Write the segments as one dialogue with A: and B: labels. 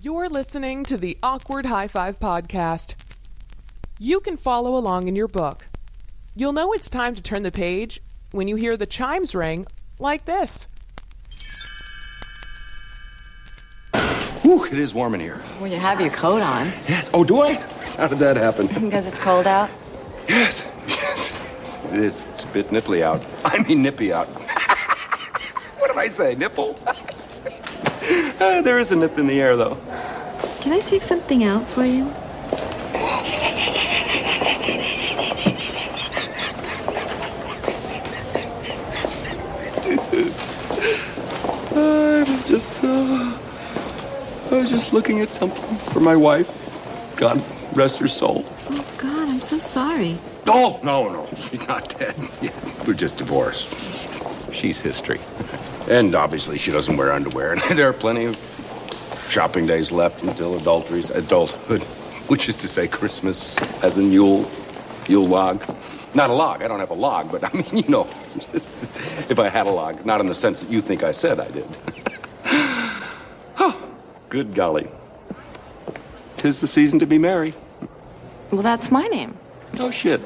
A: You're listening to the Awkward Hi-5 podcast. You can follow along in your book. You'll know it's time to turn the page when you hear the chimes ring like this.
B: Whew, it is warm in here.
C: Well, you have your coat on.
B: Yes. Oh, do I? How did that happen?
C: Because it's cold out?
B: Yes. It is. It's a bit nipply out. I mean nippy out. What did I say? Nipple? There is a nip in the air, though.
D: Can I take something out for you?
B: I was just looking at something for my wife. God rest her soul.
D: Oh, God, I'm so sorry.
B: Oh, no. She's not dead. Yeah, we're just divorced. She's history. And obviously she doesn't wear underwear. And there are plenty of shopping days left until adulthood, which is to say Christmas as a Yule log. Not a log. I don't have a log, but I mean, you know, just, if I had a log, not in the sense that you think I said I did. Oh, good golly. 'Tis the season to be merry.
C: Well, that's my name.
B: Oh, shit.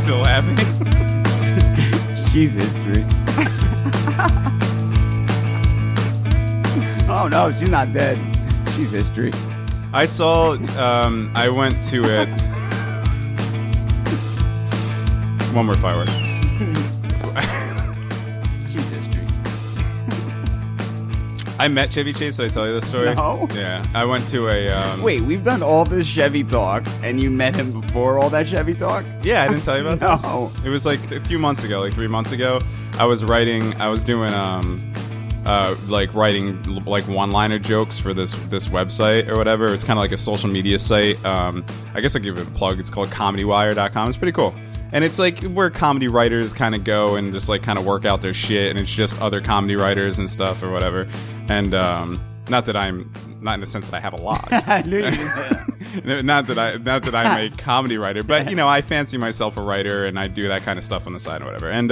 E: Still happening?
F: She's history. Oh no, she's not dead. She's history.
E: I saw, I went to it. One more firework.
F: She's history.
E: I met Chevy Chase. Did I tell you this story?
F: No.
E: Yeah. I went to a.
F: Wait, we've done all this Chevy talk, and you met him before all that Chevy talk?
E: Yeah, I didn't tell you about
F: No.
E: this. It was like a few months ago, like 3 months ago. I was doing writing one-liner jokes for this website or whatever. It's kind of like a social media site. I guess I'll give it a plug. It's called comedywire.com. It's pretty cool. And it's like where comedy writers kind of go and just like kind of work out their shit, and it's just other comedy writers and stuff or whatever. And not in the sense that I have a log.
F: I knew you were saying
E: not that I'm a comedy writer, but you know, I fancy myself a writer and I do that kind of stuff on the side or whatever. And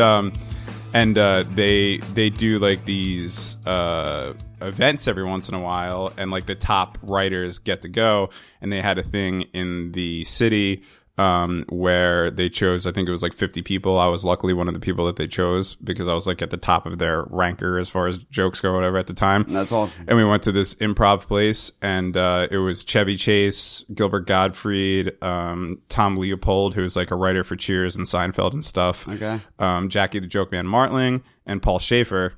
E: they do like these events every once in a while, and like the top writers get to go. And they had a thing in the city where they chose, I think it was like 50 people. I was luckily one of the people that they chose because I was like at the top of their ranker as far as jokes go or whatever at the time.
F: That's awesome.
E: And we went to this improv place, and it was Chevy Chase, Gilbert Gottfried, Tom Leopold, who's like a writer for Cheers and Seinfeld and stuff.
F: Okay.
E: Jackie the Joke Man Martling, and Paul Schaefer.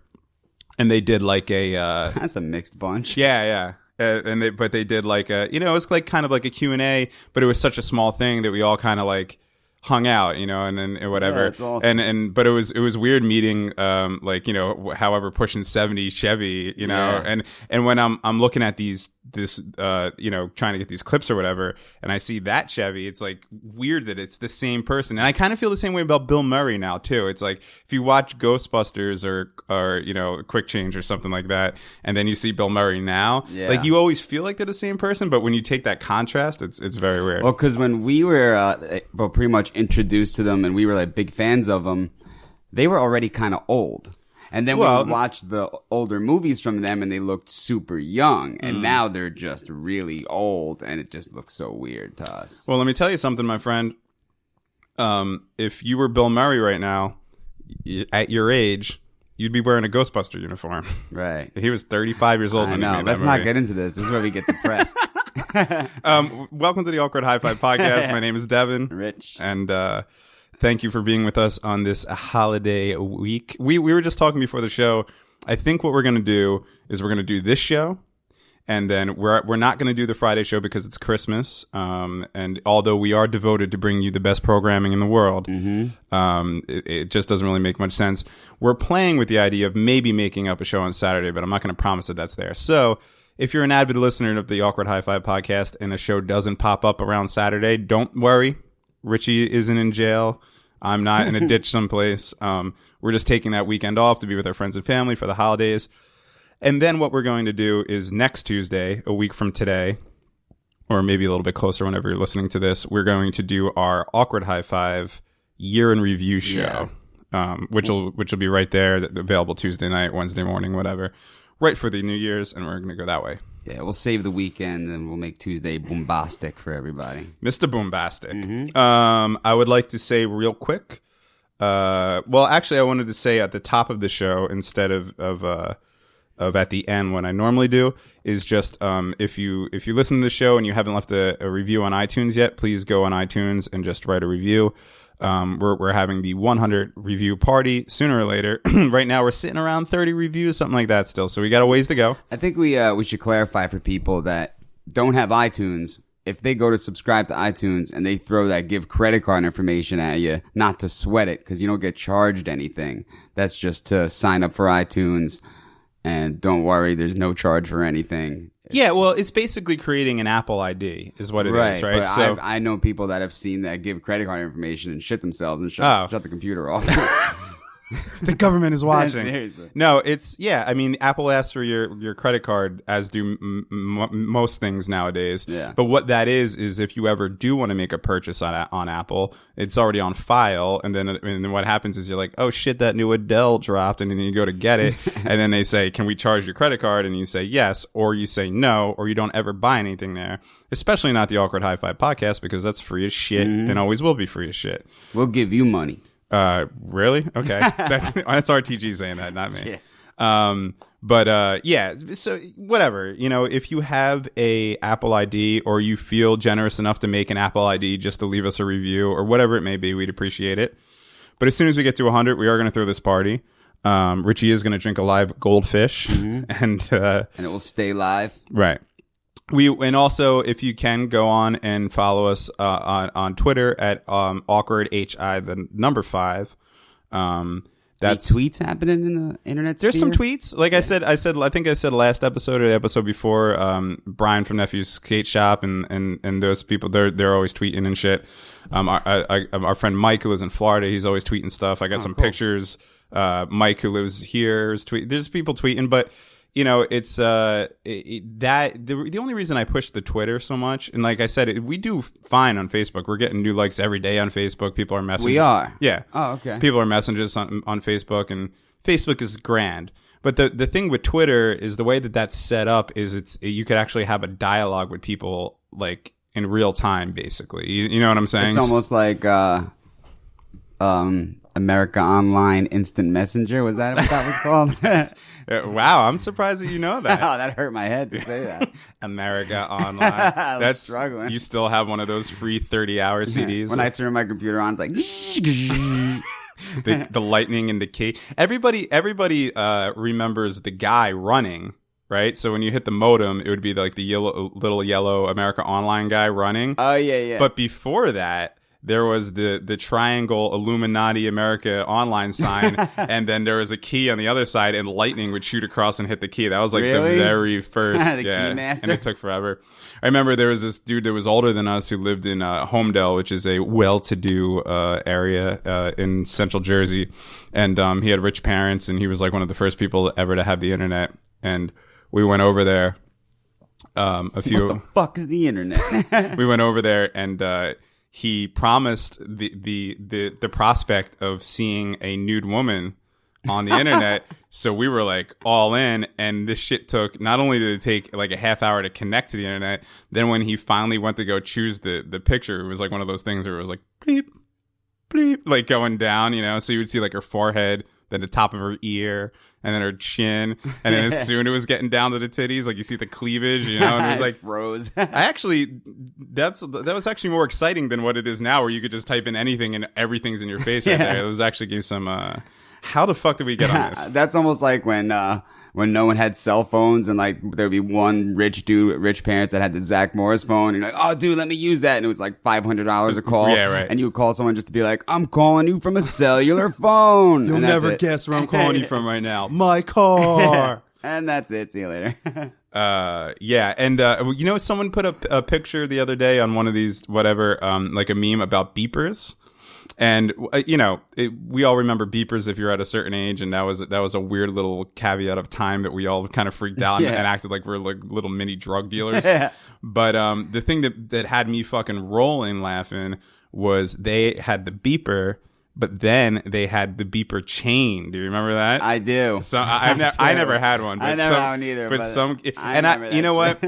E: And they did like a
F: That's a mixed bunch.
E: yeah. But they did like a, you know, it was like kind of like a Q&A, but it was such a small thing that we all kind of like hung out, you know, and then whatever.
F: Yeah, that's awesome.
E: But it was weird meeting like, you know, however pushing 70 Chevy, you know,
F: Yeah.
E: and when I'm looking at this you know, trying to get these clips or whatever, and I see that Chevy, it's like weird that it's the same person. And I kind of feel the same way about Bill Murray now too. It's like if you watch Ghostbusters or you know, Quick Change or something like that, and then you see Bill Murray now,
F: Yeah.
E: like you always feel like they're the same person, but when you take that contrast, it's very weird.
F: Well, because when we were pretty much introduced to them and we were like big fans of them, they were already kind of old. And then we would watch the older movies from them and they looked super young. And now they're just really old and it just looks so weird to us.
E: Well, let me tell you something, my friend. If you were Bill Murray right now, at your age, you'd be wearing a Ghostbuster uniform.
F: Right.
E: He was 35 years old
F: I
E: when he
F: know.
E: made that
F: Let's not
E: movie.
F: get into this. This is where we get depressed.
E: Welcome to the Awkward Hi-5 podcast. My name is Devin.
F: Rich.
E: And thank you for being with us on this holiday week. We were just talking before the show. I think what we're going to do is we're going to do this show, and then we're not going to do the Friday show because it's Christmas. And although we are devoted to bringing you the best programming in the world, it just doesn't really make much sense. We're playing with the idea of maybe making up a show on Saturday, but I'm not going to promise that that's there. So if you're an avid listener of the Awkward Hi-5 podcast and a show doesn't pop up around Saturday, don't worry. Richie isn't in jail. I'm not in a ditch someplace. We're just taking that weekend off to be with our friends and family for the holidays. And then what we're going to do is next Tuesday, a week from today, or maybe a little bit closer whenever you're listening to this, we're going to do our Awkward High Five year in review show, which will be right there, available Tuesday night, Wednesday morning, whatever, right for the New Year's, and we're going to go that way.
F: Yeah, we'll save the weekend and we'll make Tuesday bombastic for everybody.
E: Mr. Boombastic. I would like to say real quick. Well, actually, I wanted to say at the top of the show instead of at the end when I normally do is just if you listen to the show and you haven't left a review on iTunes yet, please go on iTunes and just write a review. We're having the 100 review party sooner or later. Right now we're sitting around 30 reviews, something like that still. So we got a ways to go.
F: I think we should clarify for people that don't have iTunes. If they go to subscribe to iTunes and they throw that give credit card information at you, not to sweat it because you don't get charged anything. That's just to sign up for iTunes. And don't worry, there's no charge for anything.
E: It's basically creating an Apple ID is what it is, right?
F: But
E: So
F: I know people that have seen that give credit card information and shit themselves and shut the computer off.
E: the government is watching.
F: Seriously.
E: No, I mean, Apple asks for your credit card, as do most things nowadays.
F: Yeah.
E: But what that is if you ever do want to make a purchase on Apple, it's already on file. And then what happens is you're like, oh shit, that new Adele dropped. And then you go to get it. And then they say, can we charge your credit card? And you say yes, or you say no, or you don't ever buy anything there. Especially not the Awkward High Five podcast, because that's free as shit and always will be free as shit.
F: We'll give you money.
E: Really? Okay. That's RTG saying that, not me.
F: Yeah.
E: So whatever, if you have a Apple ID or you feel generous enough to make an Apple ID just to leave us a review or whatever it may be, we'd appreciate it. But as soon as we get to 100, we are going to throw this party. Richie is going to drink a live goldfish and
F: it will stay live.
E: Right. And also, if you can, go on and follow us on Twitter at awkward HI the number 5. That's
F: any tweets happening in the internet sphere?
E: There's some tweets. Like I think I said last episode or the episode before. Brian from Nephew's Skate Shop and those people, they're always tweeting and shit. Our friend Mike, who lives in Florida, he's always tweeting stuff. I got some pictures. Mike, who lives here, is there's people tweeting, but. It's the only reason I push the Twitter so much, and like I said, we do fine on Facebook. We're getting new likes every day on Facebook. People are messaging.
F: We are.
E: Yeah.
F: Oh, okay.
E: People are messages on Facebook, and Facebook is grand. But the thing with Twitter is the way that's set up is you could actually have a dialogue with people like in real time, basically. You know what I'm saying?
F: It's almost like America Online Instant Messenger. Was that what that was called?
E: Wow, I'm surprised that you know that.
F: Oh, that hurt my head to say that.
E: America Online.
F: That's struggling.
E: You still have one of those free 30-hour CDs.
F: When I turn my computer on, it's like
E: the lightning and the key. Everybody remembers the guy running. Right, so when you hit the modem, it would be like the little yellow America Online guy running.
F: Oh yeah.
E: But before that, there was the triangle Illuminati America Online sign, and then there was a key on the other side, and lightning would shoot across and hit the key. That was like the very first,
F: the key master.
E: And it took forever. I remember there was this dude that was older than us who lived in Homedale, which is a well-to-do area in Central Jersey, and he had rich parents, and he was like one of the first people ever to have the internet, and we went over there. What
F: the fuck is the internet?
E: We went over there, and he promised the prospect of seeing a nude woman on the internet. So we were like all in, and this shit took, not only did it take like a half hour to connect to the internet, then when he finally went to go choose the picture, it was like one of those things where it was like bleep, bleep, like going down, so you would see like her forehead, then the top of her ear, and then her chin, and then as soon it was getting down to the titties, like you see the cleavage, and it was like
F: froze.
E: that was actually more exciting than what it is now, where you could just type in anything and everything's in your face right there. It was actually gave some. How the fuck did we get on this?
F: That's almost like when no one had cell phones, and like there'd be one rich dude with rich parents that had the Zach Morris phone, and you're like, oh dude, let me use that, and it was like $500 a call.
E: Yeah, right.
F: And you would call someone just to be like, I'm calling you from a cellular phone.
E: You'll never guess where I'm calling you from right now. My car.
F: And that's it. See you later.
E: Yeah, and someone put a picture the other day on one of these like a meme about beepers. And we all remember beepers if you're at a certain age, and that was a weird little caveat of time that we all kind of freaked out and acted like we're like little mini drug dealers. But the thing that had me fucking rolling laughing was they had the beeper, but then they had the beeper chain. Do you remember that?
F: I do.
E: So I never had one. But
F: I never had one either.
E: But you know what?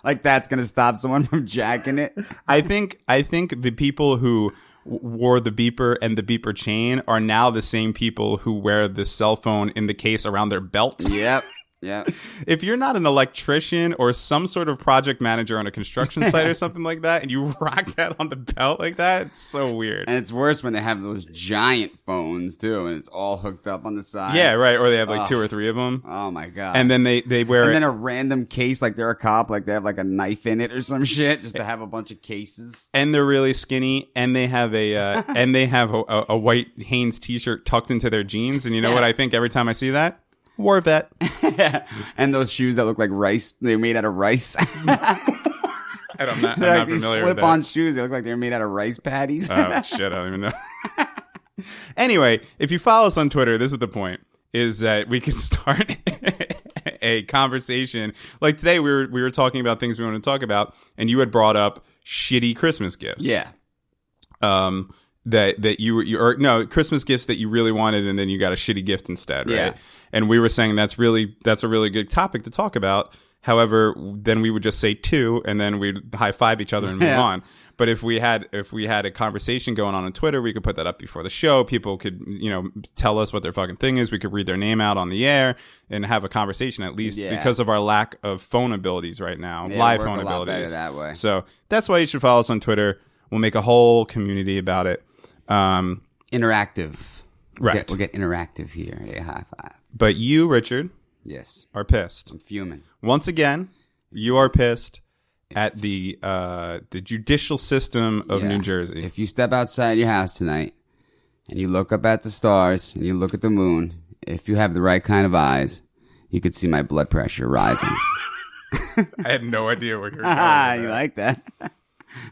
F: Like that's gonna stop someone from jacking it.
E: I think the people who wore the beeper and the beeper chain are now the same people who wear the cell phone in the case around their belt.
F: Yep. Yeah.
E: If you're not an electrician or some sort of project manager on a construction site or something like that, and you rock that on the belt like that, it's so weird.
F: And it's worse when they have those giant phones too, and it's all hooked up on the side.
E: Yeah, right. Or they have like 2 or 3 of them.
F: Oh my god.
E: And then they wear
F: and then a random case, like they're a cop, like they have like a knife in it or some shit, just to have a bunch of cases.
E: And they're really skinny, and they have a white Hanes t-shirt tucked into their jeans. And you know what I think every time I see that? War vet.
F: And those shoes that look like rice. They're made out of rice.
E: I'm not familiar with that.
F: These slip-on shoes. They look like they're made out of rice patties.
E: Oh, shit. I don't even know. Anyway, if you follow us on Twitter, this is the point, is that we can start a conversation. Like today, we were talking about things we want to talk about, and you had brought up shitty Christmas gifts.
F: Yeah.
E: That you Christmas gifts that you really wanted, and then you got a shitty gift instead, right?
F: Yeah.
E: And we were saying that's a really good topic to talk about. However, then we would just say 2, and then we'd high five each other and move on. But if we had a conversation going on Twitter, we could put that up before the show. People could tell us what their fucking thing is. We could read their name out on the air and have a conversation, at least because of our lack of phone abilities right now, live phone abilities.
F: That way.
E: So that's why you should follow us on Twitter. We'll make a whole community about it.
F: Interactive.
E: Right.
F: We'll get interactive here. AHI5.
E: But you, Richard,
F: yes,
E: are pissed.
F: I'm fuming.
E: Once again, you are pissed at the judicial system of New Jersey.
F: If you step outside your house tonight and you look up at the stars and you look at the moon, if you have the right kind of eyes, you could see my blood pressure rising.
E: I had no idea where you were going.
F: You like that?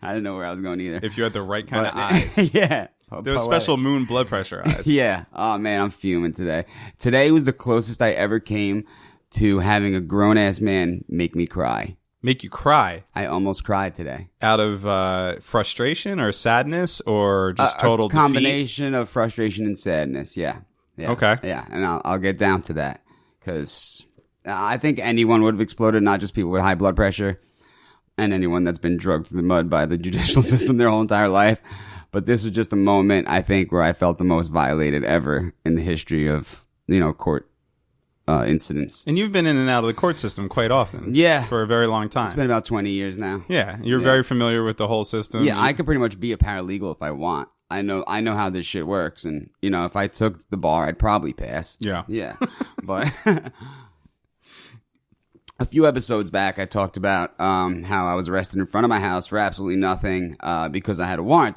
F: I didn't know where I was going either.
E: If you had the right kind of eyes.
F: Yeah.
E: Those special moon blood pressure eyes.
F: Yeah. Oh, man, I'm fuming today. Today was the closest I ever came to having a grown-ass man make me cry.
E: Make you cry?
F: I almost cried today.
E: Out of frustration or sadness or just total
F: defeat? A combination of frustration and sadness, yeah.
E: Okay.
F: Yeah, and I'll get down to that. Because I think anyone would have exploded, not just people with high blood pressure and anyone that's been drugged through the mud by the judicial system their whole entire life. But this was just a moment, I think, where I felt the most violated ever in the history of, court incidents.
E: And you've been in and out of the court system quite often.
F: Yeah.
E: For a very long time.
F: It's been about 20 years now.
E: Yeah. You're very familiar with the whole system.
F: Yeah, I could pretty much be a paralegal if I want. I know how this shit works. And, if I took the bar, I'd probably pass.
E: Yeah.
F: Yeah. But a few episodes back, I talked about how I was arrested in front of my house for absolutely nothing because I had a warrant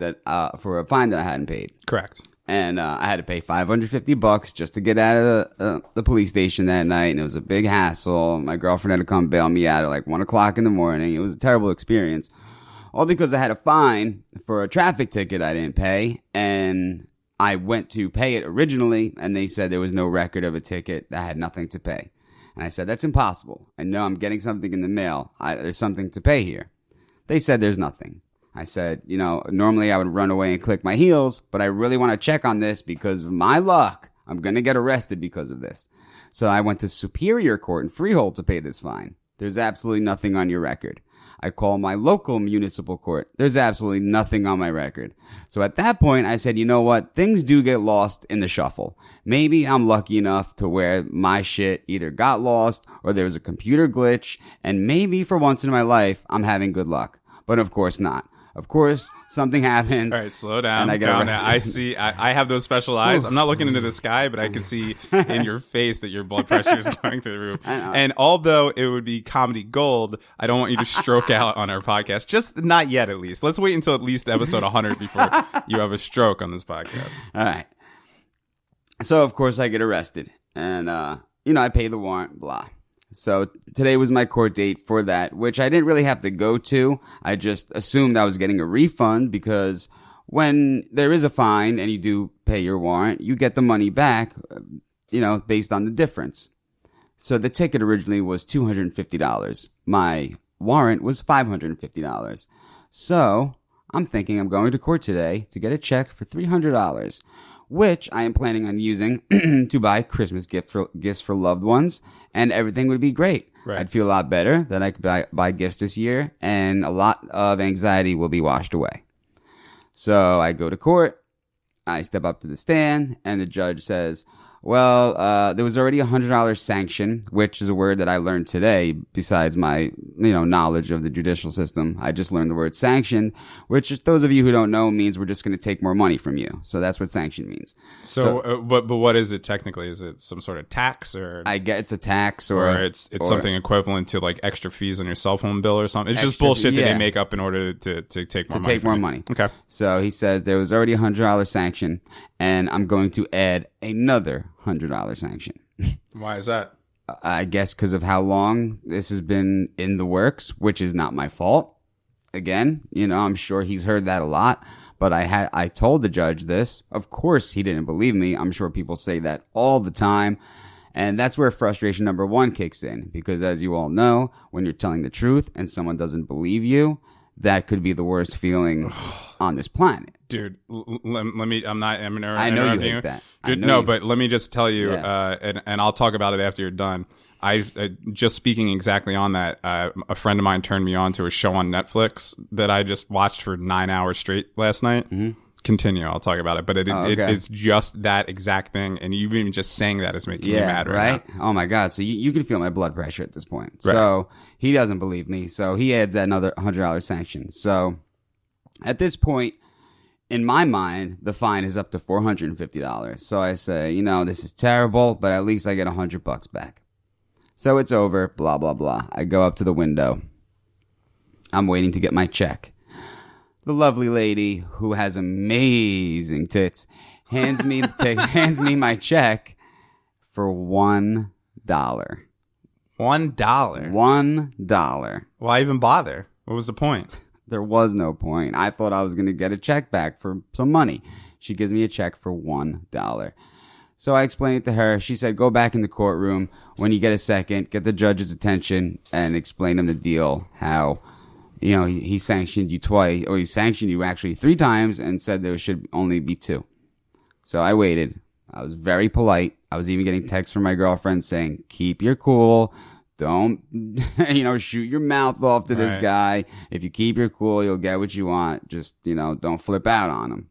F: for a fine that I hadn't paid.
E: Correct.
F: And I had to pay $550 just to get out of the police station that night, and it was a big hassle. My girlfriend had to come bail me out at like 1 o'clock in the morning. It was a terrible experience, all because I had a fine for a traffic ticket I didn't pay, and I went to pay it originally, and they said there was no record of a ticket. I had nothing to pay. And I said, that's impossible. I know I'm getting something in the mail. There's something to pay here. They said there's nothing. I said, normally I would run away and click my heels, but I really want to check on this because of my luck, I'm going to get arrested because of this. So I went to Superior Court in Freehold to pay this fine. There's absolutely nothing on your record. I call my local municipal court. There's absolutely nothing on my record. So at that point, I said, you know what? Things do get lost in the shuffle. Maybe I'm lucky enough to where my shit either got lost or there was a computer glitch, and maybe for once in my life, I'm having good luck. But of course not. Of course, something happens.
E: All right, slow down.
F: And I get
E: calm
F: arrested.
E: down. I see. I have those special eyes. I'm not looking into the sky, but I can see in your face that your blood pressure is going through the roof. And although it would be comedy gold, I don't want you to stroke out on our podcast. Just not yet, at least. Let's wait until at least episode 100 before you have a stroke on this podcast.
F: All right. So, of course, I get arrested. And, I pay the warrant, blah. So today was my court date for that, which I didn't really have to go to. I just assumed I was getting a refund because when there is a fine and you do pay your warrant, you get the money back, based on the difference. So the ticket originally was $250. My warrant was $550. So I'm thinking I'm going to court today to get a check for $300, which I am planning on using to buy Christmas gifts for loved ones, and everything would be great.
E: Right.
F: I'd feel a lot better that I could buy gifts this year, and a lot of anxiety will be washed away. So I go to court, I step up to the stand, and the judge says, well, there was already a $100 sanction, which is a word that I learned today besides my, knowledge of the judicial system. I just learned the word sanction, which those of you who don't know means we're just going to take more money from you. So that's what sanction means.
E: But what is it technically? Is it some sort of tax or?
F: I get it's a tax or
E: it's something equivalent to like extra fees on your cell phone bill or something. It's just bullshit that they make up in order to take more money.
F: To take more money.
E: Okay.
F: So he says there was already a $100 sanction, and I'm going to add another $100 sanction.
E: Why is that?
F: I guess because of how long this has been in the works, which is not my fault. Again, I'm sure he's heard that a lot, but I told the judge this. Of course, he didn't believe me. I'm sure people say that all the time. And that's where frustration number one kicks in, because as you all know, when you're telling the truth and someone doesn't believe you, that could be the worst feeling on this planet.
E: Dude, let me, I'm
F: I know you hate that.
E: Dude, but let me just tell you, and I'll talk about it after you're done. Just speaking exactly on that, a friend of mine turned me on to a show on Netflix that I just watched for 9 hours straight last night. Mm-hmm. Continue, I'll talk about it. But it's just that exact thing, and you even just saying that is making me mad right now.
F: Oh my God. So you can feel my blood pressure at this point.
E: Right.
F: So he doesn't believe me. So he adds that another $100 sanction. So at this point, in my mind, the fine is up to $450. So I say, this is terrible, but at least I get $100 back. So it's over, blah, blah, blah. I go up to the window. I'm waiting to get my check. The lovely lady, who has amazing tits, hands me my check for $1.
E: $1?
F: $1.
E: Why even bother? What was the point?
F: There was no point. I thought I was going to get a check back for some money. She gives me a check for $1. So I explained it to her. She said, go back in the courtroom when you get a second, get the judge's attention, and explain him the deal, how, he sanctioned you twice, or he sanctioned you actually 3 times and said there should only be 2. So I waited. I was very polite. I was even getting texts from my girlfriend saying, keep your cool. Don't, shoot your mouth off to this guy. If you keep your cool, you'll get what you want. Just, don't flip out on him.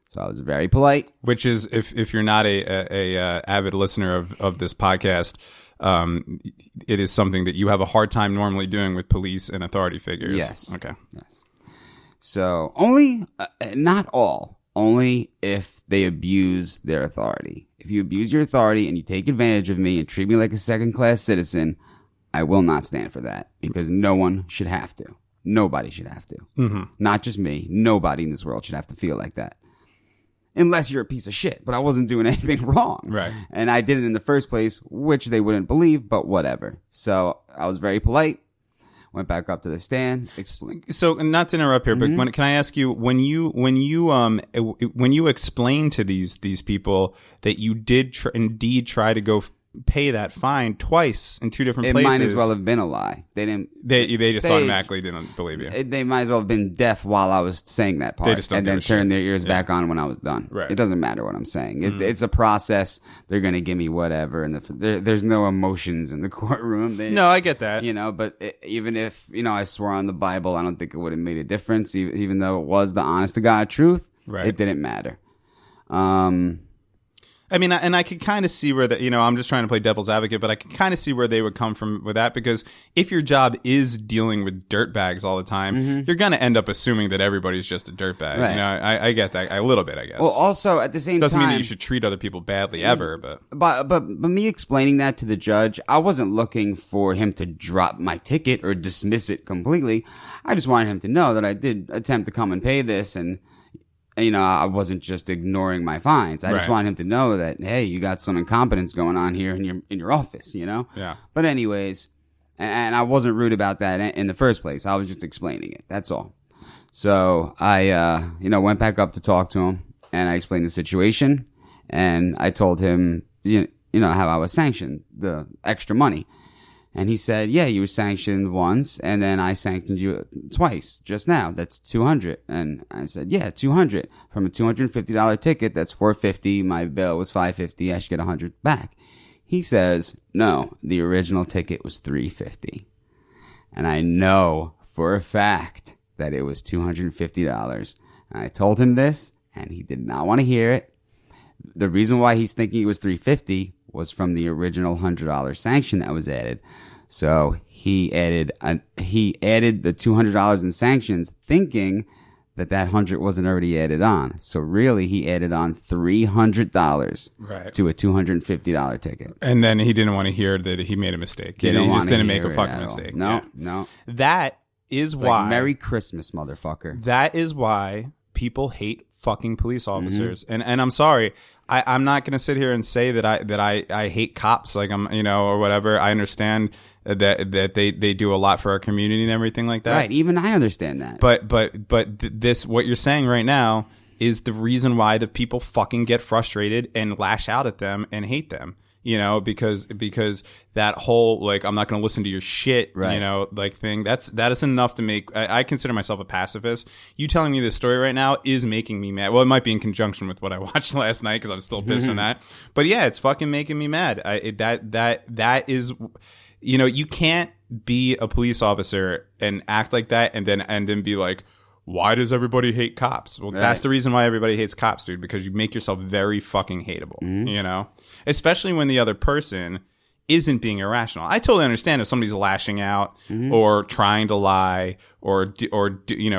F: So I was very polite.
E: Which is, if you're not a avid listener of this podcast, it is something that you have a hard time normally doing with police and authority figures.
F: Yes.
E: Okay.
F: Yes. So only, not all, only if they abuse their authority. If you abuse your authority and you take advantage of me and treat me like a second-class citizen, I will not stand for that, because no one should have to. Nobody should have to. Mm-hmm. Not just me. Nobody in this world should have to feel like that. Unless you're a piece of shit. But I wasn't doing anything wrong.
E: Right.
F: And I did it in the first place, which they wouldn't believe, but whatever. So I was very polite. Went back up to the stand.
E: So, not to interrupt here, but can I ask you, when you explain to these people that you did indeed try to go pay that fine twice in 2 different places,
F: it might as well have been a lie. They didn't.
E: They just automatically didn't believe you.
F: They might as well have been deaf while I was saying that part,
E: They just don't
F: and then turn their ears back on when I was done.
E: Right.
F: It doesn't matter what I'm saying. It's a process. They're gonna give me whatever, and there's no emotions in the courtroom.
E: No, I get that.
F: But even if I swore on the Bible, I don't think it would have made a difference. Even though it was the honest to God truth,
E: right.
F: It didn't matter.
E: I mean, and I could kind of see where I'm just trying to play devil's advocate, but I can kind of see where they would come from with that, because if your job is dealing with dirtbags all the time, you're going to end up assuming that everybody's just a dirtbag.
F: Right.
E: I get that a little bit, I guess.
F: Well, also at the same time,
E: doesn't mean that you should treat other people badly ever,
F: but me explaining that to the judge, I wasn't looking for him to drop my ticket or dismiss it completely. I just wanted him to know that I did attempt to come and pay this, and I wasn't just ignoring my fines. I just wanted him to know that, hey, you got some incompetence going on here in your office,
E: Yeah.
F: But anyways, and I wasn't rude about that in the first place. I was just explaining it. That's all. So I, went back up to talk to him, and I explained the situation, and I told him, how I was sanctioned, the extra money. And he said, yeah, you were sanctioned once, and then I sanctioned you twice just now. That's $200. And I said, yeah, $200. From a $250 ticket, that's $450. My bill was $550. I should get $100 back. He says, no, the original ticket was $350. And I know for a fact that it was $250. And I told him this, and he did not want to hear it. The reason why he's thinking it was $350 was from the original $100 sanction that was added. So he added the $200 in sanctions, thinking that 100 wasn't already added on. So really, he added on $300 to a $250 ticket.
E: And then he didn't want to hear that he made a mistake. He just didn't make a fucking mistake.
F: No.
E: That is
F: it's
E: why.
F: Like, Merry Christmas, motherfucker.
E: That is why people hate fucking police officers. And I'm sorry. I'm not going to sit here and say that I hate cops, like I'm, or whatever. I understand that they do a lot for our community and everything like that.
F: Right. Even I understand that.
E: But this, what you're saying right now is the reason why the people fucking get frustrated and lash out at them and hate them. Because that whole, like, I'm not going to listen to your shit,
F: right.
E: Like thing, that is enough to make, I consider myself a pacifist. You telling me this story right now is making me mad. Well, it might be in conjunction with what I watched last night because I'm still pissed from that. But yeah, it's fucking making me mad. That is, you can't be a police officer and act like that and then be like, why does everybody hate cops? Well, that's the reason why everybody hates cops, dude, because you make yourself very fucking hateable, Especially when the other person isn't being irrational. I totally understand if somebody's lashing out or trying to lie or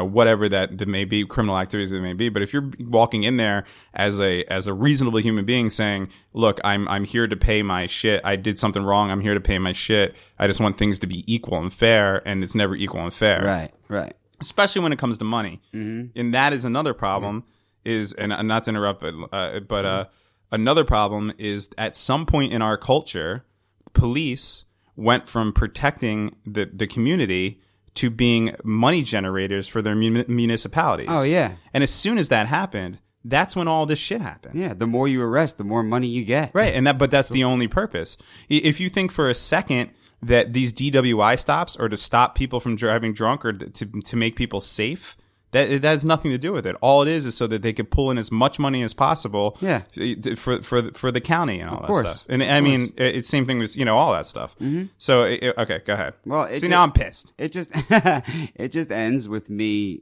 E: whatever that may be, criminal activities that may be. But if you're walking in there as a reasonable human being saying, look, I'm here to pay my shit. I did something wrong. I'm here to pay my shit. I just want things to be equal and fair, and it's never equal and fair.
F: Right.
E: Especially when it comes to money. And that is another problem and not to interrupt, but another problem is at some point in our culture, police went from protecting the community to being money generators for their municipalities.
F: Oh, yeah.
E: And as soon as that happened, that's when all this shit happened.
F: Yeah, the more you arrest, the more money you get.
E: Right, but that's the only purpose. If you think for a second that these DWI stops are to stop people from driving drunk or to make people safe, that has nothing to do with it. All it is so that they could pull in as much money as possible for the county and all that stuff. And I mean, it's same thing with, all that stuff. So, okay, go ahead.
F: Well,
E: now I'm pissed.
F: It just it just ends with me.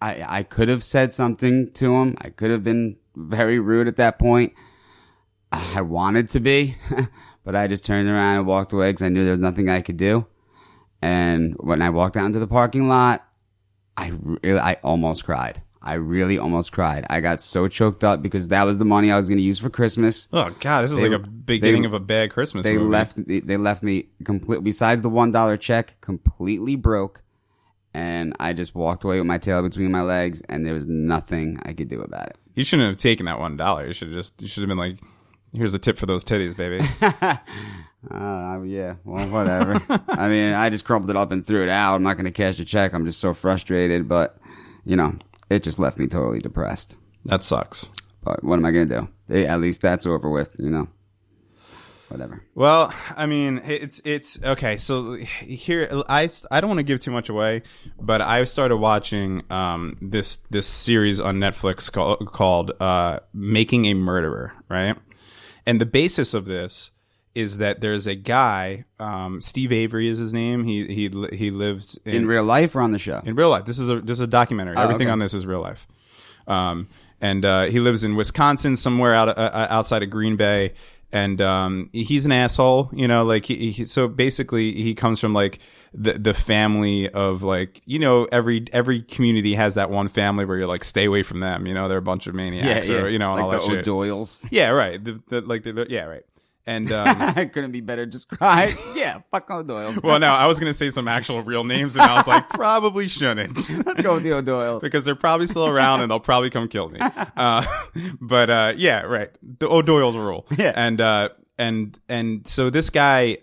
F: I could have said something to him. I could have been very rude at that point. I wanted to be. But I just turned around and walked away because I knew there was nothing I could do. And when I walked out into the parking lot, I almost cried. I really almost cried. I got so choked up because that was the money I was going to use for Christmas.
E: Oh God, this is like a beginning of a bad Christmas movie.
F: They left me completely. Besides the $1 check, completely broke. And I just walked away with my tail between my legs, and there was nothing I could do about it.
E: You shouldn't have taken that $1. You should have been like, here's a tip for those titties, baby.
F: Yeah, well, whatever. I mean, I just crumpled it up and threw it out. I'm not going to cash a check. I'm just so frustrated. But, it just left me totally depressed.
E: That sucks.
F: But what am I going to do? At least that's over with, Whatever.
E: Well, I mean, it's okay. So here, I don't want to give too much away, but I started watching this series on Netflix called Making a Murderer, right? And the basis of this is that there's a guy, Steve Avery is his name. He lived
F: in real life or on the show?
E: In real life. This is a documentary. Everything on this is real life. And he lives in Wisconsin, somewhere outside of Green Bay. And he's an asshole, like so basically he comes from like the family of like, every community has that one family where you're like, stay away from them, they're a bunch of maniacs or and
F: like
E: all that shit.
F: O'Doyles.
E: Yeah, right. Yeah, right. And
F: I couldn't be better described. Yeah, fuck O'Doyles.
E: Well, no, I was gonna say some actual real names, and I was like, probably shouldn't.
F: Let's go with the O'Doyles
E: because they're probably still around, and they'll probably come kill me. But yeah, right. The O'Doyles rule.
F: Yeah.
E: And so this guy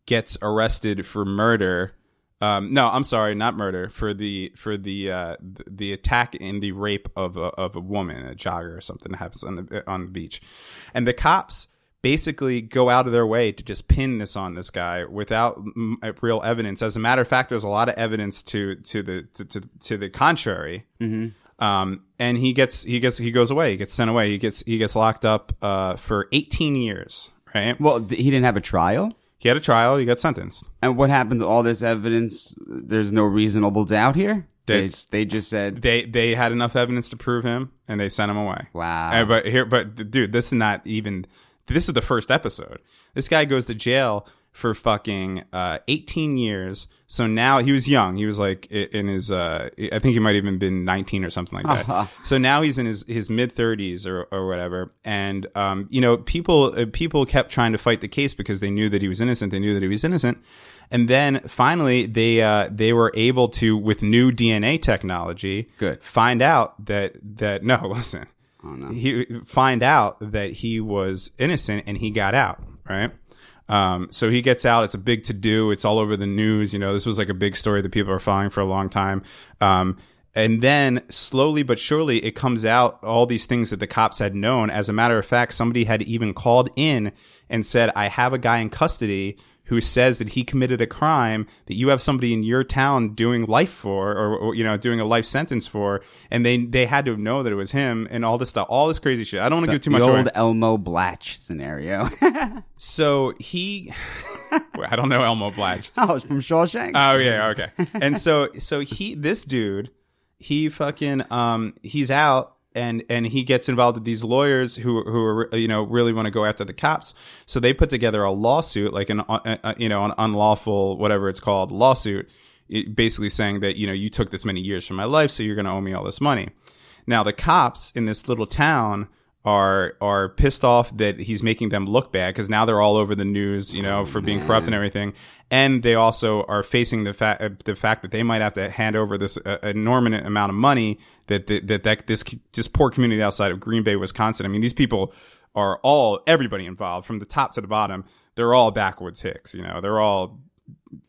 E: gets arrested for murder No, I'm sorry, not murder. For the attack and the rape of a woman, a jogger or something that happens on the beach, and the cops basically go out of their way to just pin this on this guy without real evidence. As a matter of fact, there's a lot of evidence to the contrary. And he goes away. He gets sent away. He gets locked up for 18 years. Right.
F: Well, he didn't have a trial.
E: He had a trial. He got sentenced.
F: And what happened to all this evidence? There's no reasonable doubt here. They just said
E: they had enough evidence to prove him, and they sent him away.
F: Wow.
E: But dude, this is not even. This is the first episode. This guy goes to jail for fucking 18 years. So now he was young. He was like in his I think he might even been 19 or something like that. So now he's in his mid 30s or whatever. And people kept trying to fight the case because they knew that he was innocent. And then finally they were able to, with new DNA technology, find out that no, listen. Oh, no. Find out that he was innocent and he got out, right? So he gets out. It's a big to-do. It's all over the news. This was like a big story that people are following for a long time. And then slowly but surely it comes out, all these things that the cops had known. As a matter of fact, somebody had even called in and said, I have a guy in custody who says that he committed a crime that you have somebody in your town doing life for, or doing a life sentence for, and they had to know that it was him, and all this stuff, all this crazy shit. I don't want to give too much away.
F: The old Elmo Blatch scenario.
E: So he, I don't know Elmo Blatch.
F: Oh, it's from Shawshank.
E: Oh yeah, okay. And so this dude, he fucking he's out. And he gets involved with these lawyers who are, really want to go after the cops. So they put together a lawsuit, like an unlawful, whatever it's called, lawsuit, basically saying that, you took this many years from my life, so you're going to owe me all this money. Now, the cops in this little town are pissed off that he's making them look bad because now they're all over the news, for being corrupt and everything. And they also are facing the fact that they might have to hand over this enormous amount of money that this poor community outside of Green Bay, Wisconsin. I mean, these people are everybody involved from the top to the bottom. They're all backwoods hicks, they're all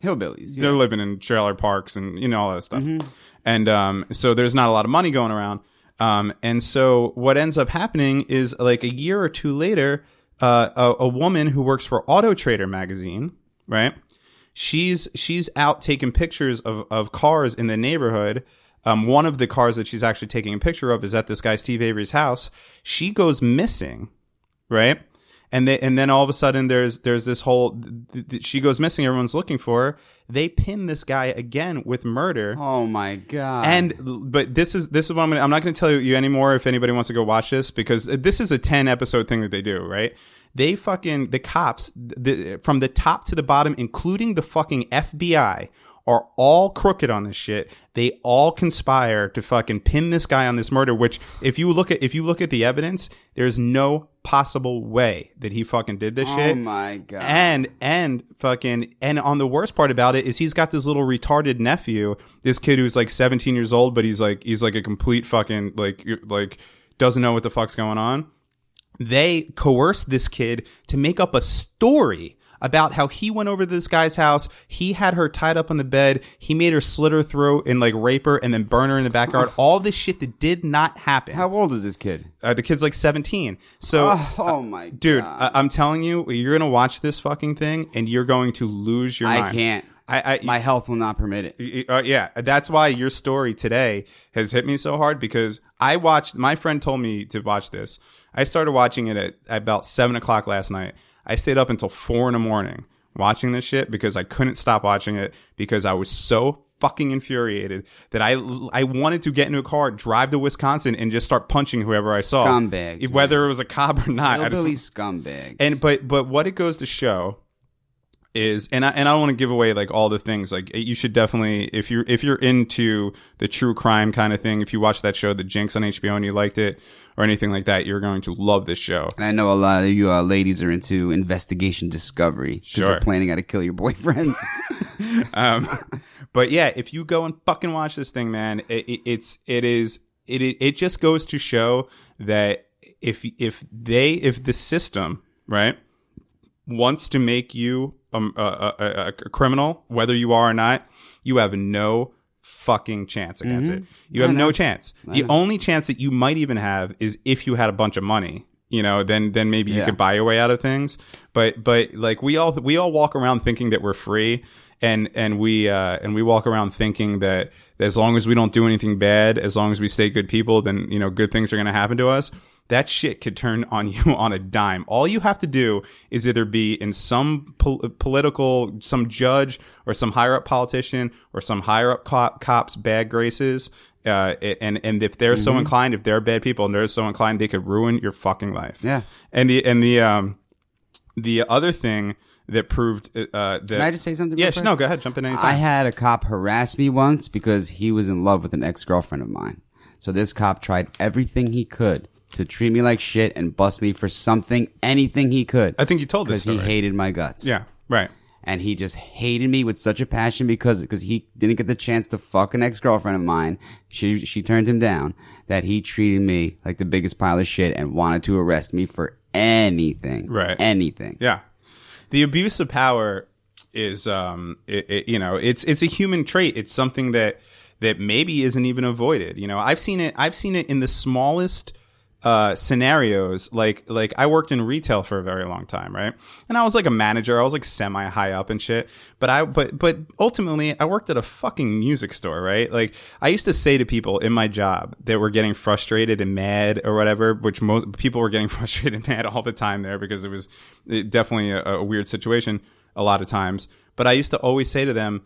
F: hillbillies. Yeah.
E: They're living in trailer parks and, all that stuff. Mm-hmm. And so there's not a lot of money going around. And so what ends up happening is, like, a year or two later, a woman who works for Auto Trader magazine, right? She's out taking pictures of cars in the neighborhood. One of the cars that she's actually taking a picture of is at this guy Steve Avery's house. She goes missing, right? And then all of a sudden there's this whole, she goes missing. Everyone's looking for her. They pin this guy again with murder.
F: Oh my God.
E: But this is what I'm not going to tell you anymore if anybody wants to go watch this, because this is a 10 episode thing that they do, right? The cops, from the top to the bottom, including the fucking FBI, are all crooked on this shit. They all conspire to fucking pin this guy on this murder, which if you look at the evidence, there's no possible way that he fucking did this shit.
F: Oh my God.
E: And on the worst part about it is he's got this little retarded nephew, this kid who's like 17 years old, but he's like a complete fucking like doesn't know what the fuck's going on. They coerced this kid to make up a story about how he went over to this guy's house. He had her tied up on the bed. He made her slit her throat and like rape her and then burn her in the backyard. All this shit that did not happen.
F: How old is this kid?
E: The kid's like 17. So,
F: my God.
E: Dude, I'm telling you, you're going to watch this fucking thing and you're going to lose your mind.
F: I can't. My health will not permit it.
E: Yeah, that's why your story today has hit me so hard, because my friend told me to watch this. I started watching it at about 7 o'clock last night. I stayed up until 4 a.m. watching this shit because I couldn't stop watching it, because I was so fucking infuriated that I wanted to get into a car, drive to Wisconsin, and just start punching whoever I saw.
F: Scumbags.
E: Whether it was a cop or not.
F: Hillbilly scumbags.
E: And but what it goes to show is, and I don't want to give away like all the things, like you should definitely, if you're into the true crime kind of thing, if you watch that show The Jinx on HBO and you liked it or anything like that, you're going to love this show.
F: And I know a lot of you ladies are into investigation discovery.
E: Sure.
F: You're planning how to kill your boyfriends.
E: But yeah, if you go and fucking watch this thing, man, it just goes to show that if the system, right, wants to make you a criminal, whether you are or not, you have no fucking chance against it. You have no chance. The only chance that you might even have is if you had a bunch of money. Then maybe you could buy your way out of things. But like we all walk around thinking that we're free, and we walk around thinking that as long as we don't do anything bad, as long as we stay good people, then good things are going to happen to us. That shit could turn on you on a dime. All you have to do is either be in some some judge or some higher up politician or some higher up cop's bad graces. And if they're so inclined, if they're bad people and they're so inclined, they could ruin your fucking life.
F: Yeah.
E: And the other thing that proved that. Can
F: I just say something?
E: Yes. No. Go ahead. Jump in anytime.
F: I had a cop harass me once because he was in love with an ex-girlfriend of mine. So this cop tried everything he could to treat me like shit and bust me for anything he could.
E: I think you told this story.
F: Because he hated my guts.
E: Yeah. Right.
F: And he just hated me with such a passion because he didn't get the chance to fuck an ex-girlfriend of mine. She turned him down. That he treated me like the biggest pile of shit and wanted to arrest me for anything.
E: Right.
F: Anything.
E: Yeah. The abuse of power is, it's a human trait. It's something that maybe isn't even avoided. I've seen it in the smallest scenarios. Like I worked in retail for a very long time, right? And I was like a manager. I was like semi high up and shit. But ultimately I worked at a fucking music store, right? Like I used to say to people in my job that were getting frustrated and mad or whatever, which most people were getting frustrated and mad all the time there because it was definitely a weird situation a lot of times. But I used to always say to them,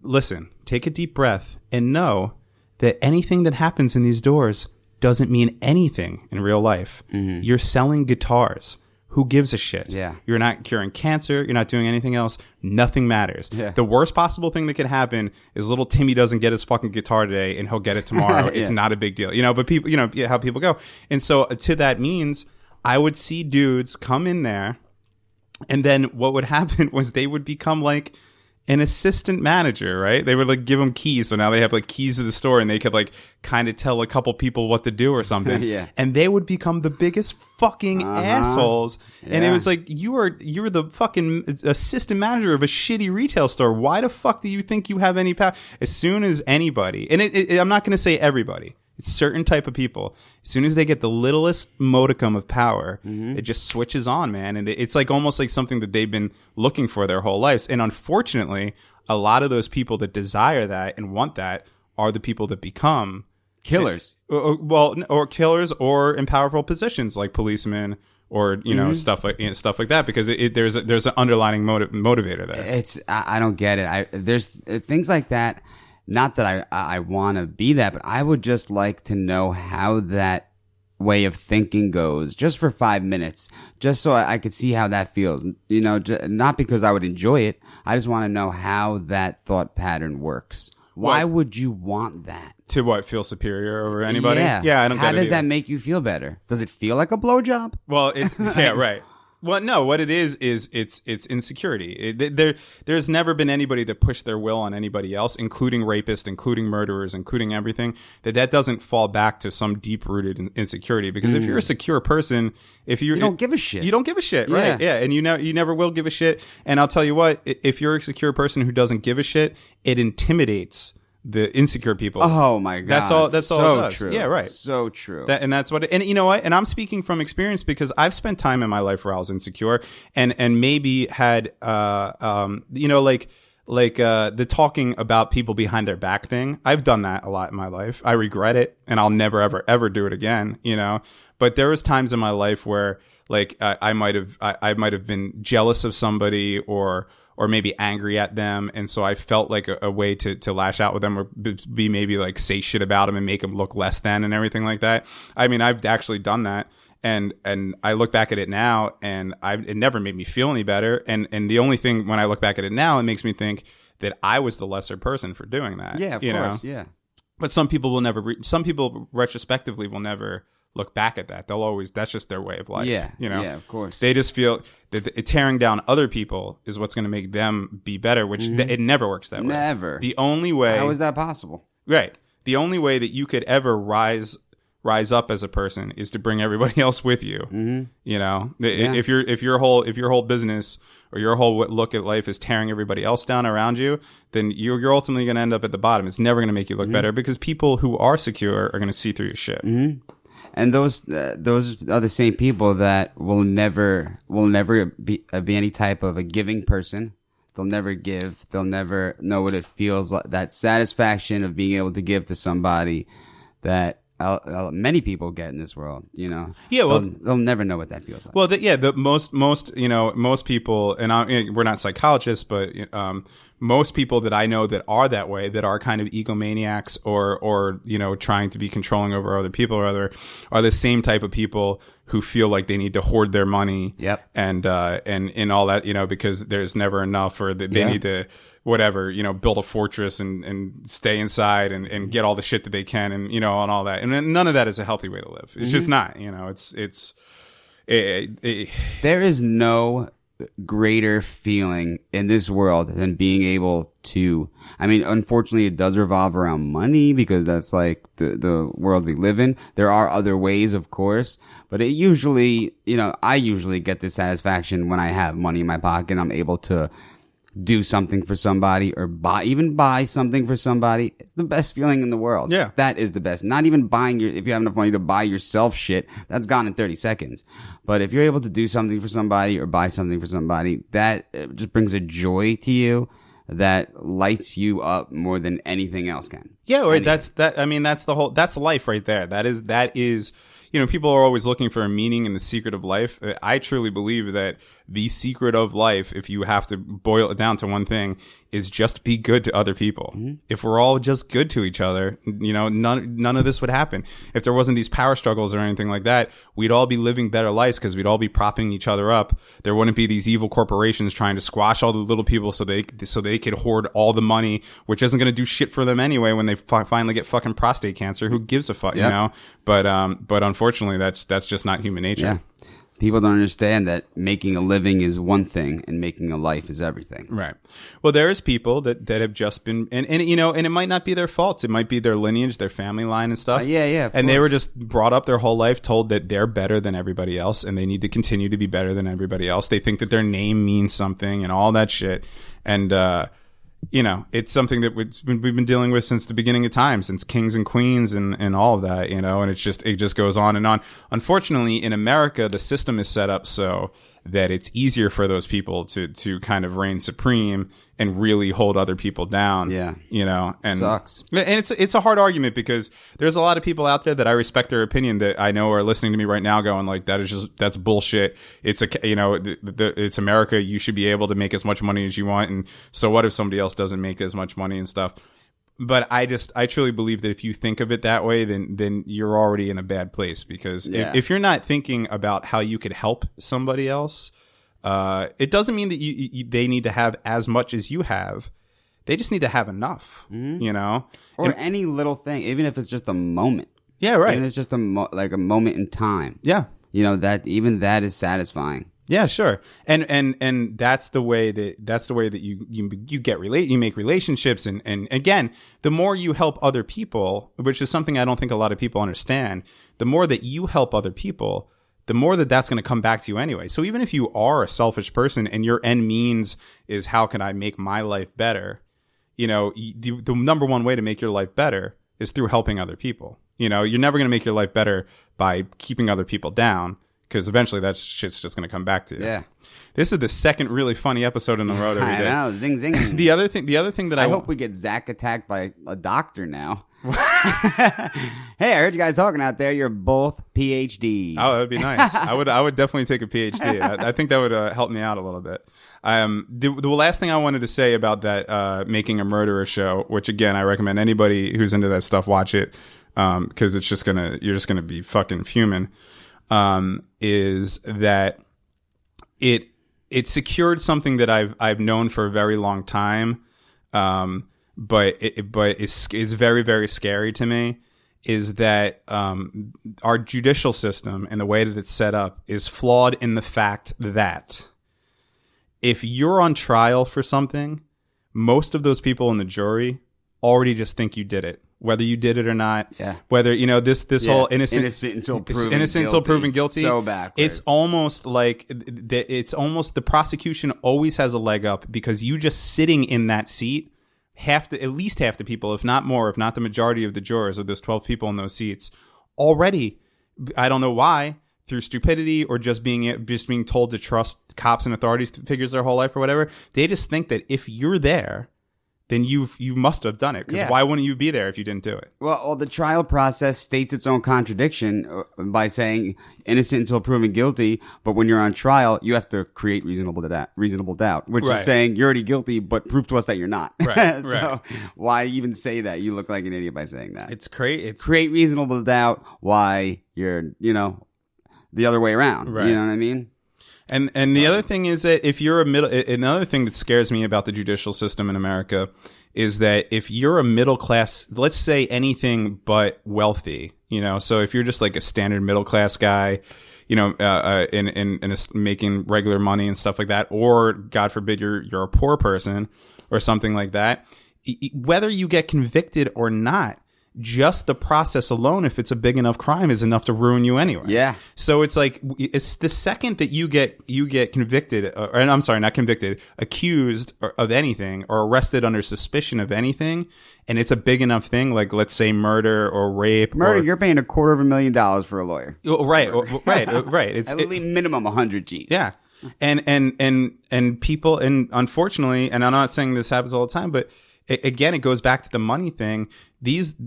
E: listen, take a deep breath and know that anything that happens in these doors doesn't mean anything in real life. You're selling guitars. Who gives a shit?
F: Yeah.
E: You're not curing cancer. You're not doing anything else. Nothing matters.
F: Yeah.
E: The worst possible thing that could happen is little Timmy doesn't get his fucking guitar today and he'll get it tomorrow.
F: Yeah.
E: It's not a big deal. But people, how people go. And so to that means I would see dudes come in there and then what would happen was they would become like an assistant manager, right? They would like give them keys. So now they have like keys to the store and they could like kind of tell a couple people what to do or something.
F: Yeah.
E: And they would become the biggest fucking assholes.
F: Yeah.
E: And it was like, you were the fucking assistant manager of a shitty retail store. Why the fuck do you think you have any power? As soon as anybody, and I'm not going to say everybody, it's certain type of people. As soon as they get the littlest modicum of power, it just switches on, man. And it's like almost like something that they've been looking for their whole lives. And unfortunately, a lot of those people that desire that and want that are the people that become
F: killers.
E: Or killers, or in powerful positions like policemen, or stuff like that. Because there's an underlying motivator there.
F: I don't get it. There's things like that. Not that I want to be that, but I would just like to know how that way of thinking goes, just for 5 minutes, just so I could see how that feels. Not because I would enjoy it. I just want to know how that thought pattern works. Why would you want that?
E: To what? Feel superior over anybody?
F: Yeah.
E: I don't get it.
F: How does
E: either.
F: that make you feel better? Does it feel like a blowjob?
E: Well, it's yeah, right. Well, no, what it is it's insecurity. There's never been anybody that pushed their will on anybody else, including rapists, including murderers, including everything, that doesn't fall back to some deep-rooted insecurity. Because if you're a secure person, you don't give a shit. You don't give a shit, right? Yeah, and you never will give a shit. And I'll tell you what, if you're a secure person who doesn't give a shit, it intimidates the insecure people.
F: Oh my God.
E: That's all
F: so
E: it does.
F: True.
E: Yeah, right.
F: So true.
E: And that's what and you know what? And I'm speaking from experience because I've spent time in my life where I was insecure and maybe had the talking about people behind their back thing. I've done that a lot in my life. I regret it and I'll never ever do it again, But there was times in my life where like I might have been jealous of somebody or maybe angry at them. And so I felt like a way to lash out with them or be maybe like say shit about them and make them look less than and everything like that. I mean, I've actually done that. And I look back at it now and it never made me feel any better. And the only thing when I look back at it now, it makes me think that I was the lesser person for doing that.
F: Yeah, of course. Yeah.
E: But some people will never, some people retrospectively will never look back at that. They'll always, that's just their way of life.
F: Yeah.
E: Yeah,
F: of course.
E: They just feel that tearing down other people is what's going to make them be better, which it never works that way.
F: Never.
E: The only way.
F: How is that possible?
E: Right. The only way that you could ever rise rise up as a person is to bring everybody else with you.
F: Mm-hmm.
E: You know,
F: Yeah.
E: if your whole business or your whole look at life is tearing everybody else down around you, then you're ultimately going to end up at the bottom. It's never going to make you look better because people who are secure are going to see through your shit.
F: Mm-hmm. And those are the same people that will never be any type of a giving person. They'll never give. They'll never know what it feels like, that satisfaction of being able to give to somebody that many people get in this world, you know.
E: Yeah, well,
F: they'll never know what that feels like.
E: Well, most people, and we're not psychologists, but most people that I know that are that way, that are kind of egomaniacs or trying to be controlling over other people or other, are the same type of people who feel like they need to hoard their money.
F: Yep.
E: And all that, because there's never enough, or they need to whatever, build a fortress and stay inside and get all the shit that they can and all that. And none of that is a healthy way to live. It's just not,
F: there is no greater feeling in this world than being able to, unfortunately it does revolve around money because that's like the world we live in. There are other ways, of course, but it usually, I usually get the satisfaction when I have money in my pocket and I'm able to do something for somebody or buy something for somebody. It's the best feeling in the world.
E: Yeah. That
F: is the best. Not even buying if you have enough money to buy yourself shit, that's gone in 30 seconds. But if you're able to do something for somebody or buy something for somebody, that just brings a joy to you that lights you up more than anything else can.
E: Yeah, right. That's life right there. That is, people are always looking for a meaning in the secret of life. I truly believe that the secret of life, if you have to boil it down to one thing, is just be good to other people. Mm-hmm. If we're all just good to each other, none of this would happen. If there wasn't these power struggles or anything like that, we'd all be living better lives because we'd all be propping each other up. There wouldn't be these evil corporations trying to squash all the little people so they could hoard all the money, which isn't going to do shit for them anyway when they finally get fucking prostate cancer. Who gives a fuck,
F: Yep.
E: But unfortunately, that's just not human nature.
F: Yeah. People don't understand that making a living is one thing and making a life is everything.
E: Right. Well, there's people that have just been, and it might not be their faults. It might be their lineage, their family line and stuff.
F: Yeah.
E: And they were just brought up their whole life told that they're better than everybody else and they need to continue to be better than everybody else. They think that their name means something and all that shit. And, it's something that we've been dealing with since the beginning of time, since kings and queens and all of that, and it just goes on and on. Unfortunately, in America, the system is set up so that it's easier for those people to kind of reign supreme and really hold other people down.
F: Yeah.
E: And
F: sucks.
E: And it's a hard argument because there's a lot of people out there that I respect their opinion that I know are listening to me right now going like, that's bullshit. It's it's America. You should be able to make as much money as you want. And so what if somebody else doesn't make as much money and stuff? But I truly believe that if you think of it that way, then you're already in a bad place because if you're not thinking about how you could help somebody else, it doesn't mean that they need to have as much as you have. They just need to have enough,
F: Or any little thing, even if it's just a moment.
E: Yeah, right.
F: Even if it's just a moment in time.
E: Yeah.
F: That is satisfying.
E: Yeah, sure. And that's the way that you make relationships. And again, the more you help other people, which is something I don't think a lot of people understand, the more that you help other people, the more that's going to come back to you anyway. So even if you are a selfish person and your end means is how can I make my life better? The number one way to make your life better is through helping other people. You're never going to make your life better by keeping other people down. Because eventually that shit's just going to come back to you.
F: Yeah.
E: This is the second really funny episode in a row that we did.
F: I know. Zing, zing.
E: The other thing that
F: I hope we get Zach attacked by a doctor now. Hey, I heard you guys talking out there. You're both PhD.
E: Oh, that would be nice. I would definitely take a PhD. I think that would help me out a little bit. The last thing I wanted to say about that Making a Murderer show, which again I recommend anybody who's into that stuff watch it, because you're just gonna be fucking fuming. Is that it secured something that I've known for a very long time, but it's very, very scary to me. Is that our judicial system and the way that it's set up is flawed in the fact that if you're on trial for something, most of those people in the jury already just think you did it whether you did it or not.
F: Yeah.
E: Whether, this whole innocent
F: until
E: proven guilty.
F: So backwards.
E: It's almost like the prosecution always has a leg up because you just sitting in that seat, at least half the people, if not more, if not the majority of the jurors of those 12 people in those seats, already, I don't know why, through stupidity or just being told to trust cops and authorities figures their whole life or whatever, they just think that if you're there, then you must have done it. Because why wouldn't you be there if you didn't do it?
F: Well, the trial process states its own contradiction by saying innocent until proven guilty, but when you're on trial, you have to create reasonable doubt, which is saying you're already guilty, but prove to us that you're not.
E: Right.
F: So why even say that? You look like an idiot by saying that.
E: It's crazy.
F: Create reasonable doubt why you're, the other way around.
E: Right.
F: You know what I mean?
E: And the other thing is that if you're another thing that scares me about the judicial system in America is that if you're a middle class, let's say anything but wealthy, so if you're just like a standard middle class guy, making regular money and stuff like that, or God forbid you're a poor person or something like that, whether you get convicted or not, just the process alone, if it's a big enough crime, is enough to ruin you anyway.
F: Yeah.
E: So it's like, it's the second that you get convicted, or I'm sorry, not convicted, accused of anything or arrested under suspicion of anything, and it's a big enough thing, like let's say murder or rape.
F: You're paying $250,000 for a lawyer.
E: Right. It's
F: at least minimum 100 G's.
E: Yeah. And people, and unfortunately, and I'm not saying this happens all the time, but again, it goes back to the money thing.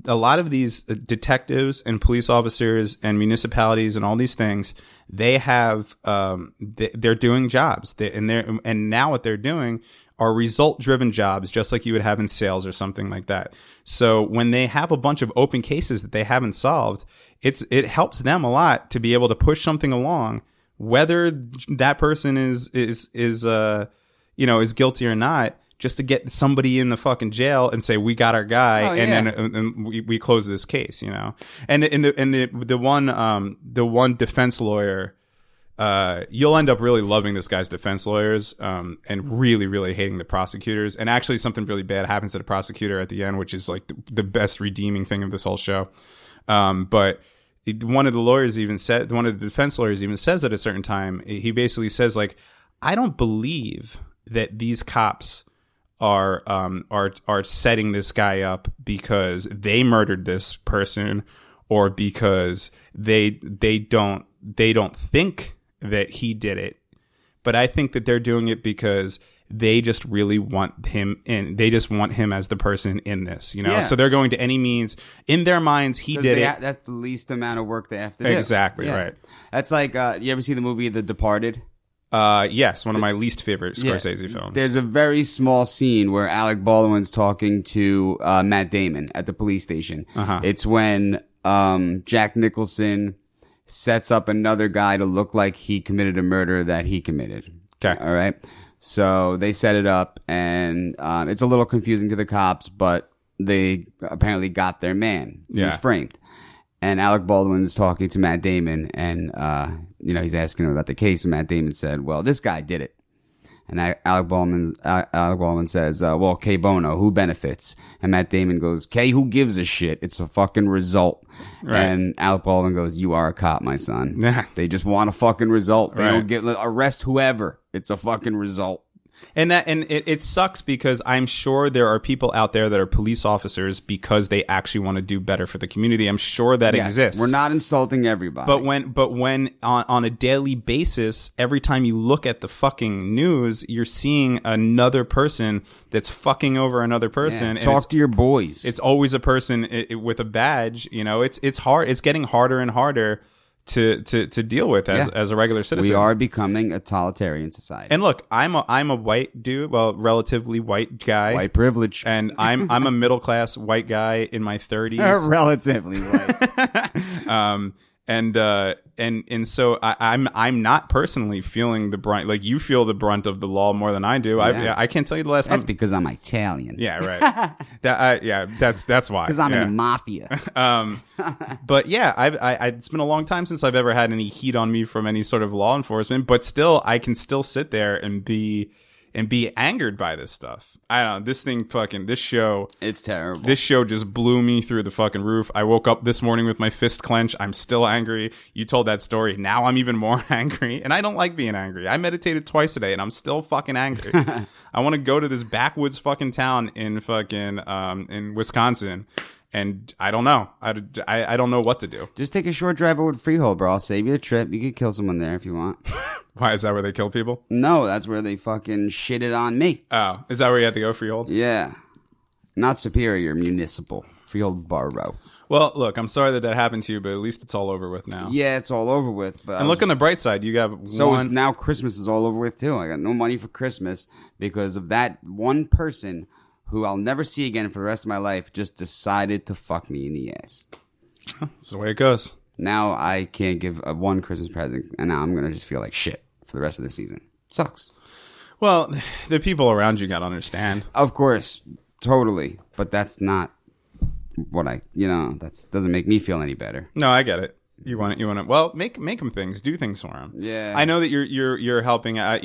E: A lot of these detectives and police officers and municipalities and all these things, they have, they're doing jobs. And now what they're doing are result-driven jobs, just like you would have in sales or something like that. So when they have a bunch of open cases that they haven't solved, it helps them a lot to be able to push something along, whether that person is guilty or not, just to get somebody in the fucking jail and say we got our guy, and we close this case, And the one defense lawyer, you'll end up really loving this guy's defense lawyers, and really, really hating the prosecutors. And actually, something really bad happens to the prosecutor at the end, which is like the best redeeming thing of this whole show. But one of the defense lawyers even says at a certain time, he basically says like, I don't believe that these cops are setting this guy up because they murdered this person or because they don't think that he did it. But I think that they're doing it because they just really want him in. They just want him as the person in this,
F: Yeah.
E: So they're going to any means. In their minds, he did it.
F: That's the least amount of work they have to do.
E: Exactly, right.
F: That's like, you ever see the movie The Departed?
E: Yes, one of my least favorite Scorsese films.
F: There's a very small scene where Alec Baldwin's talking to Matt Damon at the police station.
E: Uh-huh.
F: It's when Jack Nicholson sets up another guy to look like he committed a murder that he committed.
E: Okay.
F: All right. So they set it up, and it's a little confusing to the cops, but they apparently got their man. He was framed. And Alec Baldwin's talking to Matt Damon, and he's asking him about the case, and Matt Damon said, "Well, this guy did it." And Alec Baldwin says, "Well, K Bono, who benefits?" And Matt Damon goes, "K, who gives a shit? It's a fucking result." Right. And Alec Baldwin goes, "You are a cop, my son. They just want a fucking result. They don't arrest whoever. It's a fucking result."
E: And it sucks because I'm sure there are people out there that are police officers because they actually want to do better for the community. I'm sure that exists.
F: We're not insulting everybody.
E: But when on a daily basis, every time you look at the fucking news, you're seeing another person that's fucking over another person.
F: Yeah, talk to your boys.
E: It's always a person with a badge. It's hard. It's getting harder and harder to deal with as a regular citizen.
F: We are becoming a totalitarian society.
E: And look, I'm a white dude, well, relatively white guy,
F: white privilege,
E: and I'm a middle class white guy in my 30s,
F: relatively white.
E: And so I'm not personally feeling the brunt. Like you feel the brunt of the law more than I do.
F: Yeah.
E: I can't tell you the last time.
F: That's because I'm Italian.
E: Yeah, right. That's why.
F: Because I'm in the mafia.
E: But yeah, it's been a long time since I've ever had any heat on me from any sort of law enforcement. But still, I can still sit there and be and be angered by this stuff. I don't know. This show.
F: It's terrible.
E: This show just blew me through the fucking roof. I woke up this morning with my fist clenched. I'm still angry. You told that story. Now I'm even more angry. And I don't like being angry. I meditated twice a day and I'm still fucking angry. I want to go to this backwoods fucking town in fucking, in Wisconsin. And I don't know. I don't know what to do.
F: Just take a short drive over to Freehold, bro. I'll save you the trip. You could kill someone there if you want.
E: Why, is that where they kill people?
F: No, that's where they fucking shitted on me.
E: Oh, is that where you had to go, Freehold?
F: Yeah. Not Superior, Municipal. Freehold Borough.
E: Well, look, I'm sorry that happened to you, but at least it's all over with now.
F: Yeah, it's all over with. But
E: and look on the bright side. You got one.
F: Now Christmas is all over with, too. I got no money for Christmas because of that one person who I'll never see again for the rest of my life just decided to fuck me in the ass.
E: That's the way it goes.
F: Now I can't give one Christmas present, and now I'm going to just feel like shit for the rest of the season. Sucks.
E: Well, the people around you got to understand.
F: Of course, totally. But that's not what that doesn't make me feel any better.
E: No, I get it. You want to. Well, make them things. Do things for them.
F: Yeah.
E: I know that you're helping out.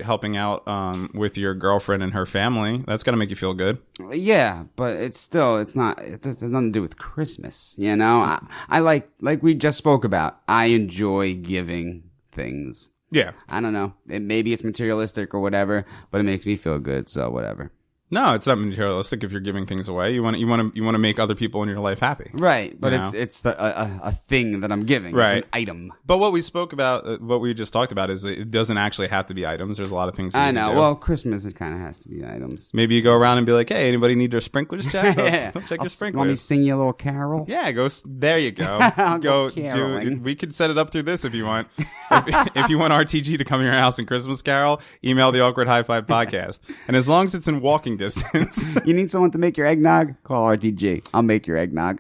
E: Helping out with your girlfriend and her family. That's got to make you feel good.
F: Yeah, but it's not. It has nothing to do with Christmas. I like we just spoke about. I enjoy giving things.
E: Yeah.
F: I don't know. Maybe it's materialistic or whatever, but it makes me feel good. So whatever.
E: No, it's not materialistic. If you're giving things away, you want to make other people in your life happy,
F: right? But it's a thing that I'm giving,
E: right?
F: It's an item.
E: But what we spoke about, what we just talked about, is it doesn't actually have to be items. There's a lot of things. That
F: I know. Well, Christmas it kind of has to be items.
E: Maybe you go around and be like, "Hey, anybody need their sprinklers checked? Let's check your sprinklers."
F: Want me to sing you a little carol?
E: Yeah, go. There you go.
F: go
E: do. We could set it up through this if you want. If you want RTG to come to your house and Christmas carol, email the Awkward High Five podcast, and as long as it's in walking distance.
F: You need someone to make your eggnog? Call RTG. I'll make your eggnog.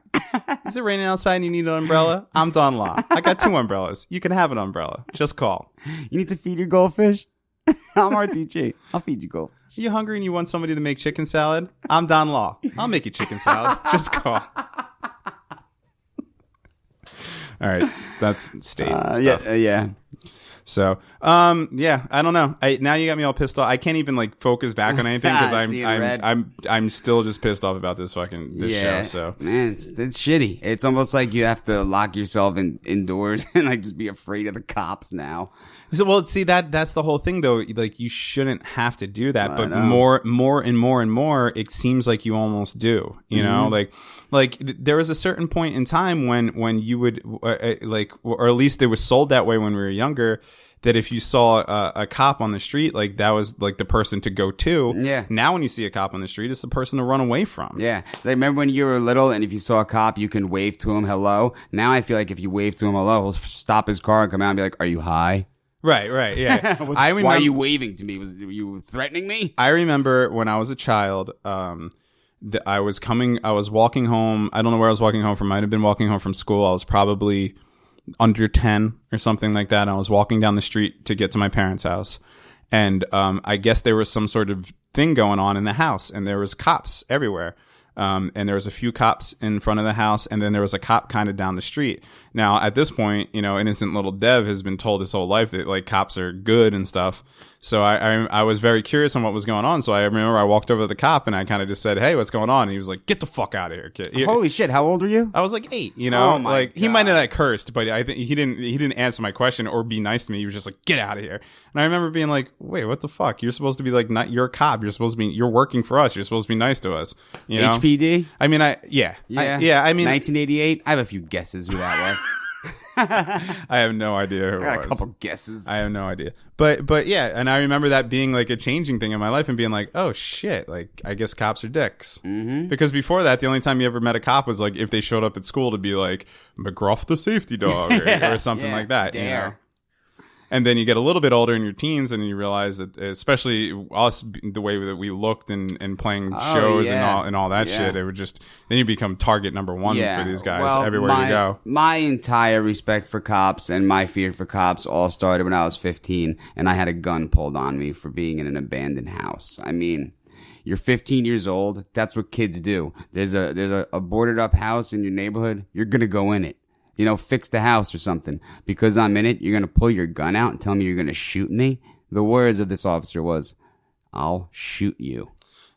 E: Is it raining outside and you need an umbrella? I'm Don Law. I got 2 umbrellas. You can have an umbrella. Just call.
F: You need to feed your goldfish? I'm RTG. I'll feed you goldfish.
E: Are you hungry and you want somebody to make chicken salad? I'm Don Law. I'll make you chicken salad. Just call. All right. That's state stuff.
F: Yeah.
E: So, yeah, I don't know. Now you got me all pissed off. I can't even focus back on anything because I'm still just pissed off about this show. So,
F: man, it's shitty. It's almost like you have to lock yourself indoors and just be afraid of the cops now.
E: So, well, see that's the whole thing though. You shouldn't have to do that, but more and more, it seems like you almost do. You know, like there was a certain point in time when you would or at least it was sold that way when we were younger. That if you saw a cop on the street, that was the person to go to.
F: Yeah.
E: Now when you see a cop on the street, it's the person to run away from.
F: Yeah. Remember when you were little and if you saw a cop, you can wave to him hello. Now I feel like if you wave to him hello, he'll stop his car and come out and be like, "Are you high?"
E: Right, yeah.
F: Why are you waving to me? Were you threatening me?
E: I remember when I was a child, I was walking home. I don't know where I was walking home from. I might have been walking home from school. I was probably under 10 or something like that. And I was walking down the street to get to my parents' house. And I guess there was some sort of thing going on in the house. And there was cops everywhere. And there was a few cops in front of the house, and then there was a cop kind of down the street. Now, at this point, innocent little Dev has been told his whole life that cops are good and stuff. So I was very curious on what was going on. So I remember I walked over to the cop and I kind of just said, "Hey, what's going on?" And he was like, "Get the fuck out of here, kid."
F: Holy shit! How old are you?
E: I was like 8.
F: Oh my God.
E: He might not have cursed, but I think he didn't answer my question or be nice to me. He was just like, "Get out of here." And I remember being like, "Wait, what the fuck? You're supposed to be not you're a cop. You're supposed to be you're working for us. You're supposed to be nice to us."
F: HPD.
E: I mean,
F: yeah.
E: I mean,
F: 1988. I have a few guesses who that was.
E: I have no idea who it was.
F: I got a couple guesses.
E: I have no idea. But yeah, and I remember that being a changing thing in my life and being like, "Oh shit, I guess cops are dicks." Mm-hmm. Because before that, the only time you ever met a cop was if they showed up at school to be like, "McGruff the safety dog" or something like that.
F: Dare.
E: And then you get a little bit older in your teens and you realize that, especially us, the way that we looked and playing shows and all that shit, it would then you become target number 1 for these guys everywhere you go.
F: My entire respect for cops and my fear for cops all started when I was 15 and I had a gun pulled on me for being in an abandoned house. I mean, you're 15 years old. That's what kids do. There's a boarded up house in your neighborhood. You're going to go in it. Fix the house or something. Because I'm in it, you're going to pull your gun out and tell me you're going to shoot me? The words of this officer was, I'll shoot you.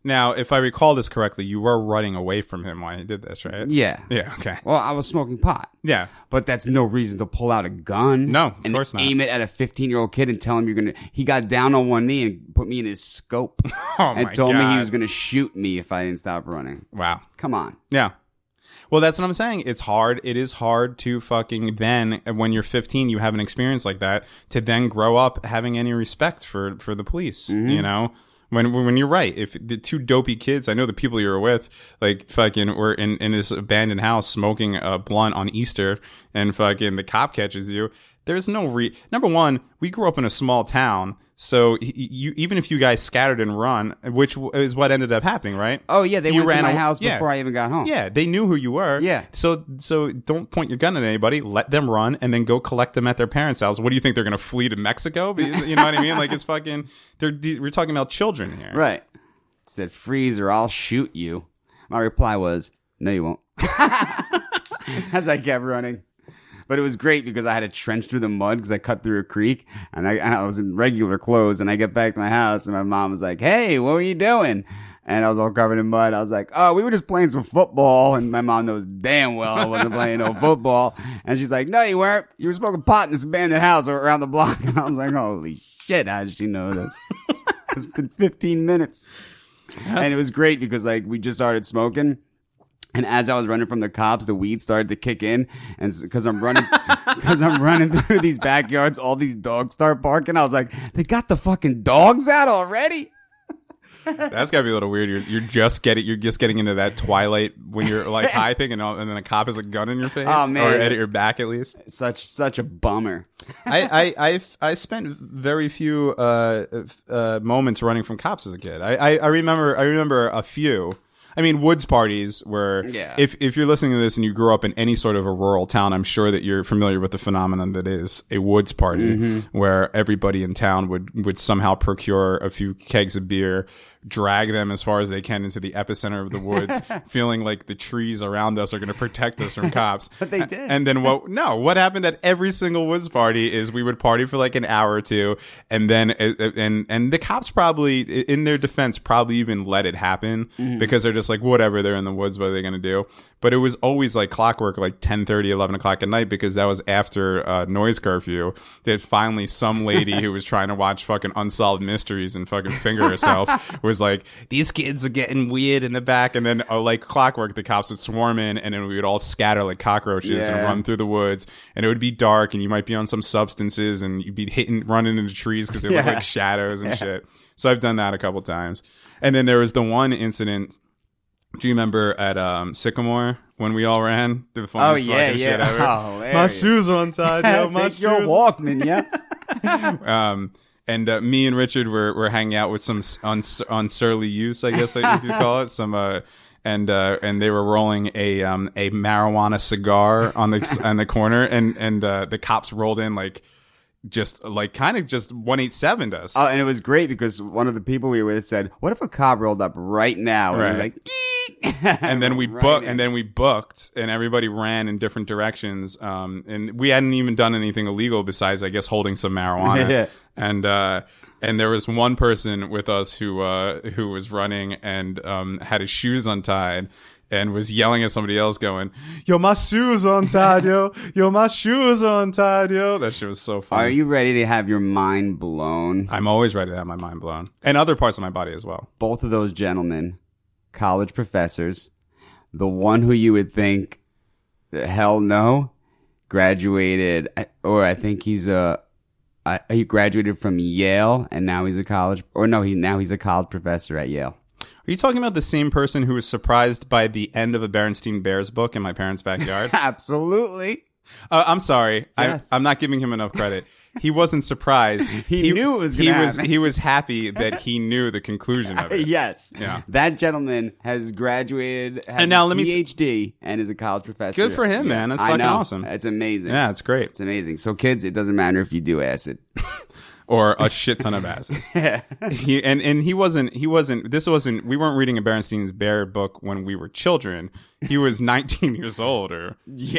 E: Now, if I recall this correctly, you were running away from him while he did this, right?
F: Yeah.
E: Yeah, okay.
F: Well, I was smoking pot.
E: Yeah.
F: But that's no reason to pull out a gun.
E: No, of course not.
F: Aim it at a 15-year-old kid and tell him you're going to... He got down on one knee and put me in his scope. And told me he was going to shoot me if I didn't stop running.
E: Wow.
F: Come on.
E: Yeah. Well, that's what I'm saying. It's hard. It is hard to fucking then, when you're 15, you have an experience like that, to then grow up having any respect for the police, you know? When you're right, if the two dopey kids, I know the people you were with, like fucking were in this abandoned house smoking a blunt on Easter, and fucking the cop catches you. There's no number one, we grew up in a small town, so you even if you guys scattered and run, which is what ended up happening, right?
F: Oh yeah, they went to my house before I even got home.
E: Yeah, they knew who you were.
F: Yeah.
E: So don't point your gun at anybody. Let them run, and then go collect them at their parents' house. What do you think, they're gonna flee to Mexico? You know what I mean? Like, it's fucking. We're talking about children here,
F: right? Said freeze or I'll shoot you. My reply was, no, you won't. As I kept running. But it was great because I had to trench through the mud because I cut through a creek, and I was in regular clothes, and I get back to my house and my mom was like, hey, what were you doing? And I was all covered in mud. I was like, oh, we were just playing some football. And my mom knows damn well I wasn't playing no football. And she's like, no, you weren't. You were smoking pot in this abandoned house around the block. And I was like, holy shit, how did she know this? It's been 15 minutes. And it was great because like we just started smoking. And as I was running from the cops, the weed started to kick in, and because I'm running through these backyards, all these dogs start barking. I was like, "They got the fucking dogs out already."
E: That's gotta be a little weird. You're just getting into that twilight when you're like high thing, and then a cop has a gun in your face,
F: oh, man.
E: or at your back at least.
F: Such a bummer.
E: I spent very few moments running from cops as a kid. I remember a few. I mean, woods parties were, if you're listening to this and you grew up in any sort of a rural town, I'm sure that you're familiar with the phenomenon that is a woods party, where everybody in town would somehow procure a few kegs of beer, drag them as far as they can into the epicenter of the woods, feeling like the trees around us are going to protect us from cops.
F: But they did.
E: And then what happened at every single woods party is we would party for like an hour or two, and then and the cops probably, in their defense, probably even let it happen because they're just like, whatever, they're in the woods, what are they going to do? But it was always like clockwork, like 10:30, 11 o'clock at night, because that was after noise curfew. That finally some lady who was trying to watch fucking Unsolved Mysteries and fucking finger herself was like, these kids are getting weird in the back. And then like clockwork, the cops would swarm in, and then we would all scatter like cockroaches and run through the woods. And it would be dark, and you might be on some substances, and you'd be running into trees because they look like shadows and shit. So I've done that a couple times. And then there was the one incident. Do you remember at Sycamore when we all ran? The funniest fucking shit ever.
F: Oh,
E: my shoes are untied, yo. My
F: Take your Walkman, yeah.
E: And me and Richard were hanging out with some unsurly youths, I guess if you call it. And they were rolling a marijuana cigar on the corner, and the cops rolled in like 187'd us.
F: Oh, and it was great because one of the people we were with said, "What if a cop rolled up right now?" And he was like,
E: and then we booked, and everybody ran in different directions. And we hadn't even done anything illegal besides, I guess, holding some marijuana. And there was one person with us who was running and had his shoes untied, and was yelling at somebody else going, yo, my shoes untied, yo. Yo, my shoes untied, yo. That shit was so funny.
F: Are you ready to have your mind blown?
E: I'm always ready to have my mind blown. And other parts of my body as well.
F: Both of those gentlemen, college professors, the one who you would think, hell no, graduated, or I think he graduated from Yale, and now he's a college professor at Yale.
E: Are you talking about the same person who was surprised by the end of a Berenstein Bears book in my parents' backyard?
F: Absolutely.
E: I'm sorry.
F: Yes.
E: I'm not giving him enough credit. He wasn't surprised.
F: He knew it was going to happen.
E: He was happy that he knew the conclusion of it.
F: Yes.
E: Yeah.
F: That gentleman has graduated, has
E: and now
F: a PhD, and is a college professor.
E: Good for him, man. That's fucking awesome.
F: It's amazing.
E: Yeah, it's great.
F: It's amazing. So, kids, it doesn't matter if you do acid.
E: or a shit ton of acid. We weren't reading a Berenstein's Bear book when we were children. He was 19 years old, or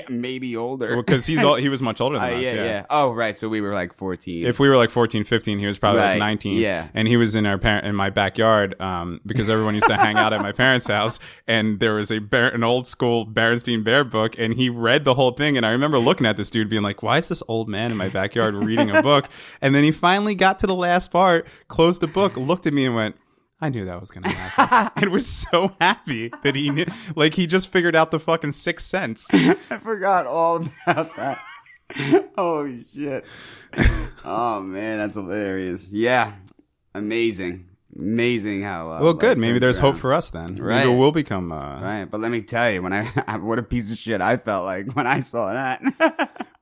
F: maybe older,
E: because he was much older than us.
F: Yeah. Oh, right. So we were like 14.
E: If we were like 14, 15, he was probably like 19.
F: Yeah.
E: And he was in my backyard, because everyone used to hang out at my parents' house, and there was an old school Berenstein Bear book, and he read the whole thing. And I remember looking at this dude being like, why is this old man in my backyard reading a book? And then he finally got to the last part, closed the book, looked at me and went, I knew that was going to happen. And was so happy that he knew, like he just figured out the fucking Sixth Sense.
F: I forgot all about that. Holy shit. Oh man, that's hilarious. Yeah. Amazing how
E: well, good. Maybe there's hope for us then.
F: Right.
E: Maybe we'll become
F: right. But let me tell you, when what a piece of shit I felt like when I saw that.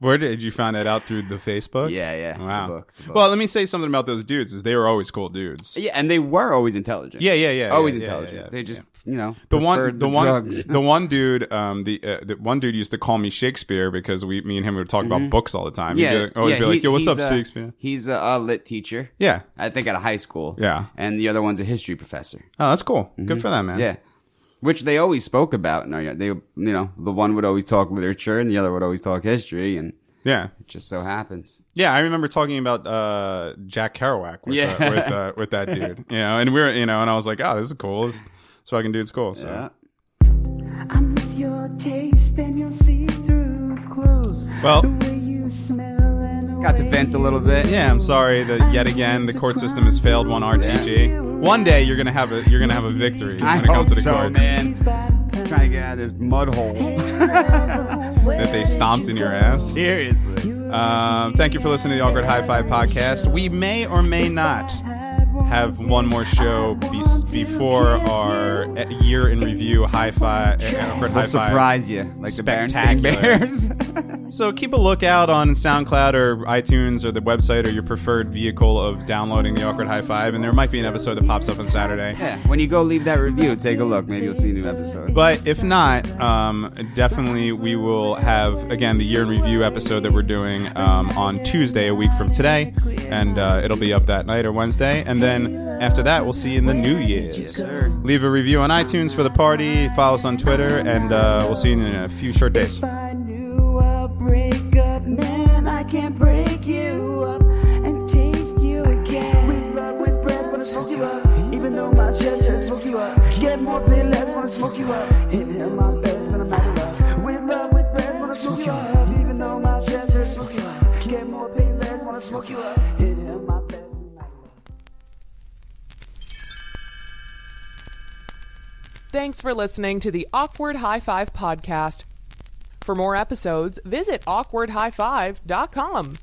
E: Where did you find that out? Through the Facebook?
F: Yeah.
E: Wow.
F: The book.
E: Well, let me say something about those dudes. Is they were always cool dudes.
F: Yeah, and they were always intelligent.
E: Yeah.
F: Always intelligent.
E: Yeah.
F: They just,
E: the one
F: drugs.
E: the one dude the one dude used to call me Shakespeare because me and him would talk about books all the time. He'd always be like, yo, what's up, Shakespeare?
F: He's a lit teacher.
E: Yeah.
F: I think at a high school.
E: Yeah.
F: And the other one's a history professor.
E: Oh, that's cool. Good for them, man.
F: Yeah. Which they always spoke about. No, they, the one would always talk literature and the other would always talk history, and
E: yeah,
F: it just so happens.
E: Yeah, I remember talking about Jack Kerouac with that dude. And we were, and I was like, oh, this is cool. This fucking dude's cool. So.
F: Yeah.
G: I miss your taste and your see-through clothes.
E: Well,
G: the way you smell and
F: got to vent a little bit.
E: Yeah, I'm sorry that yet again the court system has failed one RTG. Yeah. One day you're gonna have a victory when it comes to the courts.
F: Man. I'm trying to get out of this mud hole
E: that they stomped in your ass.
F: Seriously.
E: Thank you for listening to the Awkward Hi-Fi podcast. We may or may not have one more show before our year in review Hi-Fi.
F: We'll surprise you, like the Berenstain Bears.
E: So keep a lookout on SoundCloud or iTunes or the website or your preferred vehicle of downloading the Awkward Hi-Five, and there might be an episode that pops up on Saturday.
F: Yeah, when you go leave that review, take a look. Maybe you'll see a new episode.
E: But if not, definitely we will have, again, the year in review episode that we're doing on Tuesday, a week from today, and it'll be up that night or Wednesday, and then after that, we'll see you in the New Year's.
F: Yes, sir.
E: Leave a review on iTunes for the party. Follow us on Twitter, and we'll see you in a few short days.
G: If I knew a breakup, man, I can't break you up and taste you again. With love, with breath, wanna smoke you up. Even though my chest hurts, smoke you up. Get more pain, less, wanna smoke you up. Inhale my best, and I'm out of love. With love, with breath, wanna smoke you up. Even though my chest hurts, smoke you up. Get more pain, less, wanna smoke you up. Inhale my best.
A: Thanks for listening to the Awkward Hi-5 podcast. For more episodes, visit awkwardhigh5.com.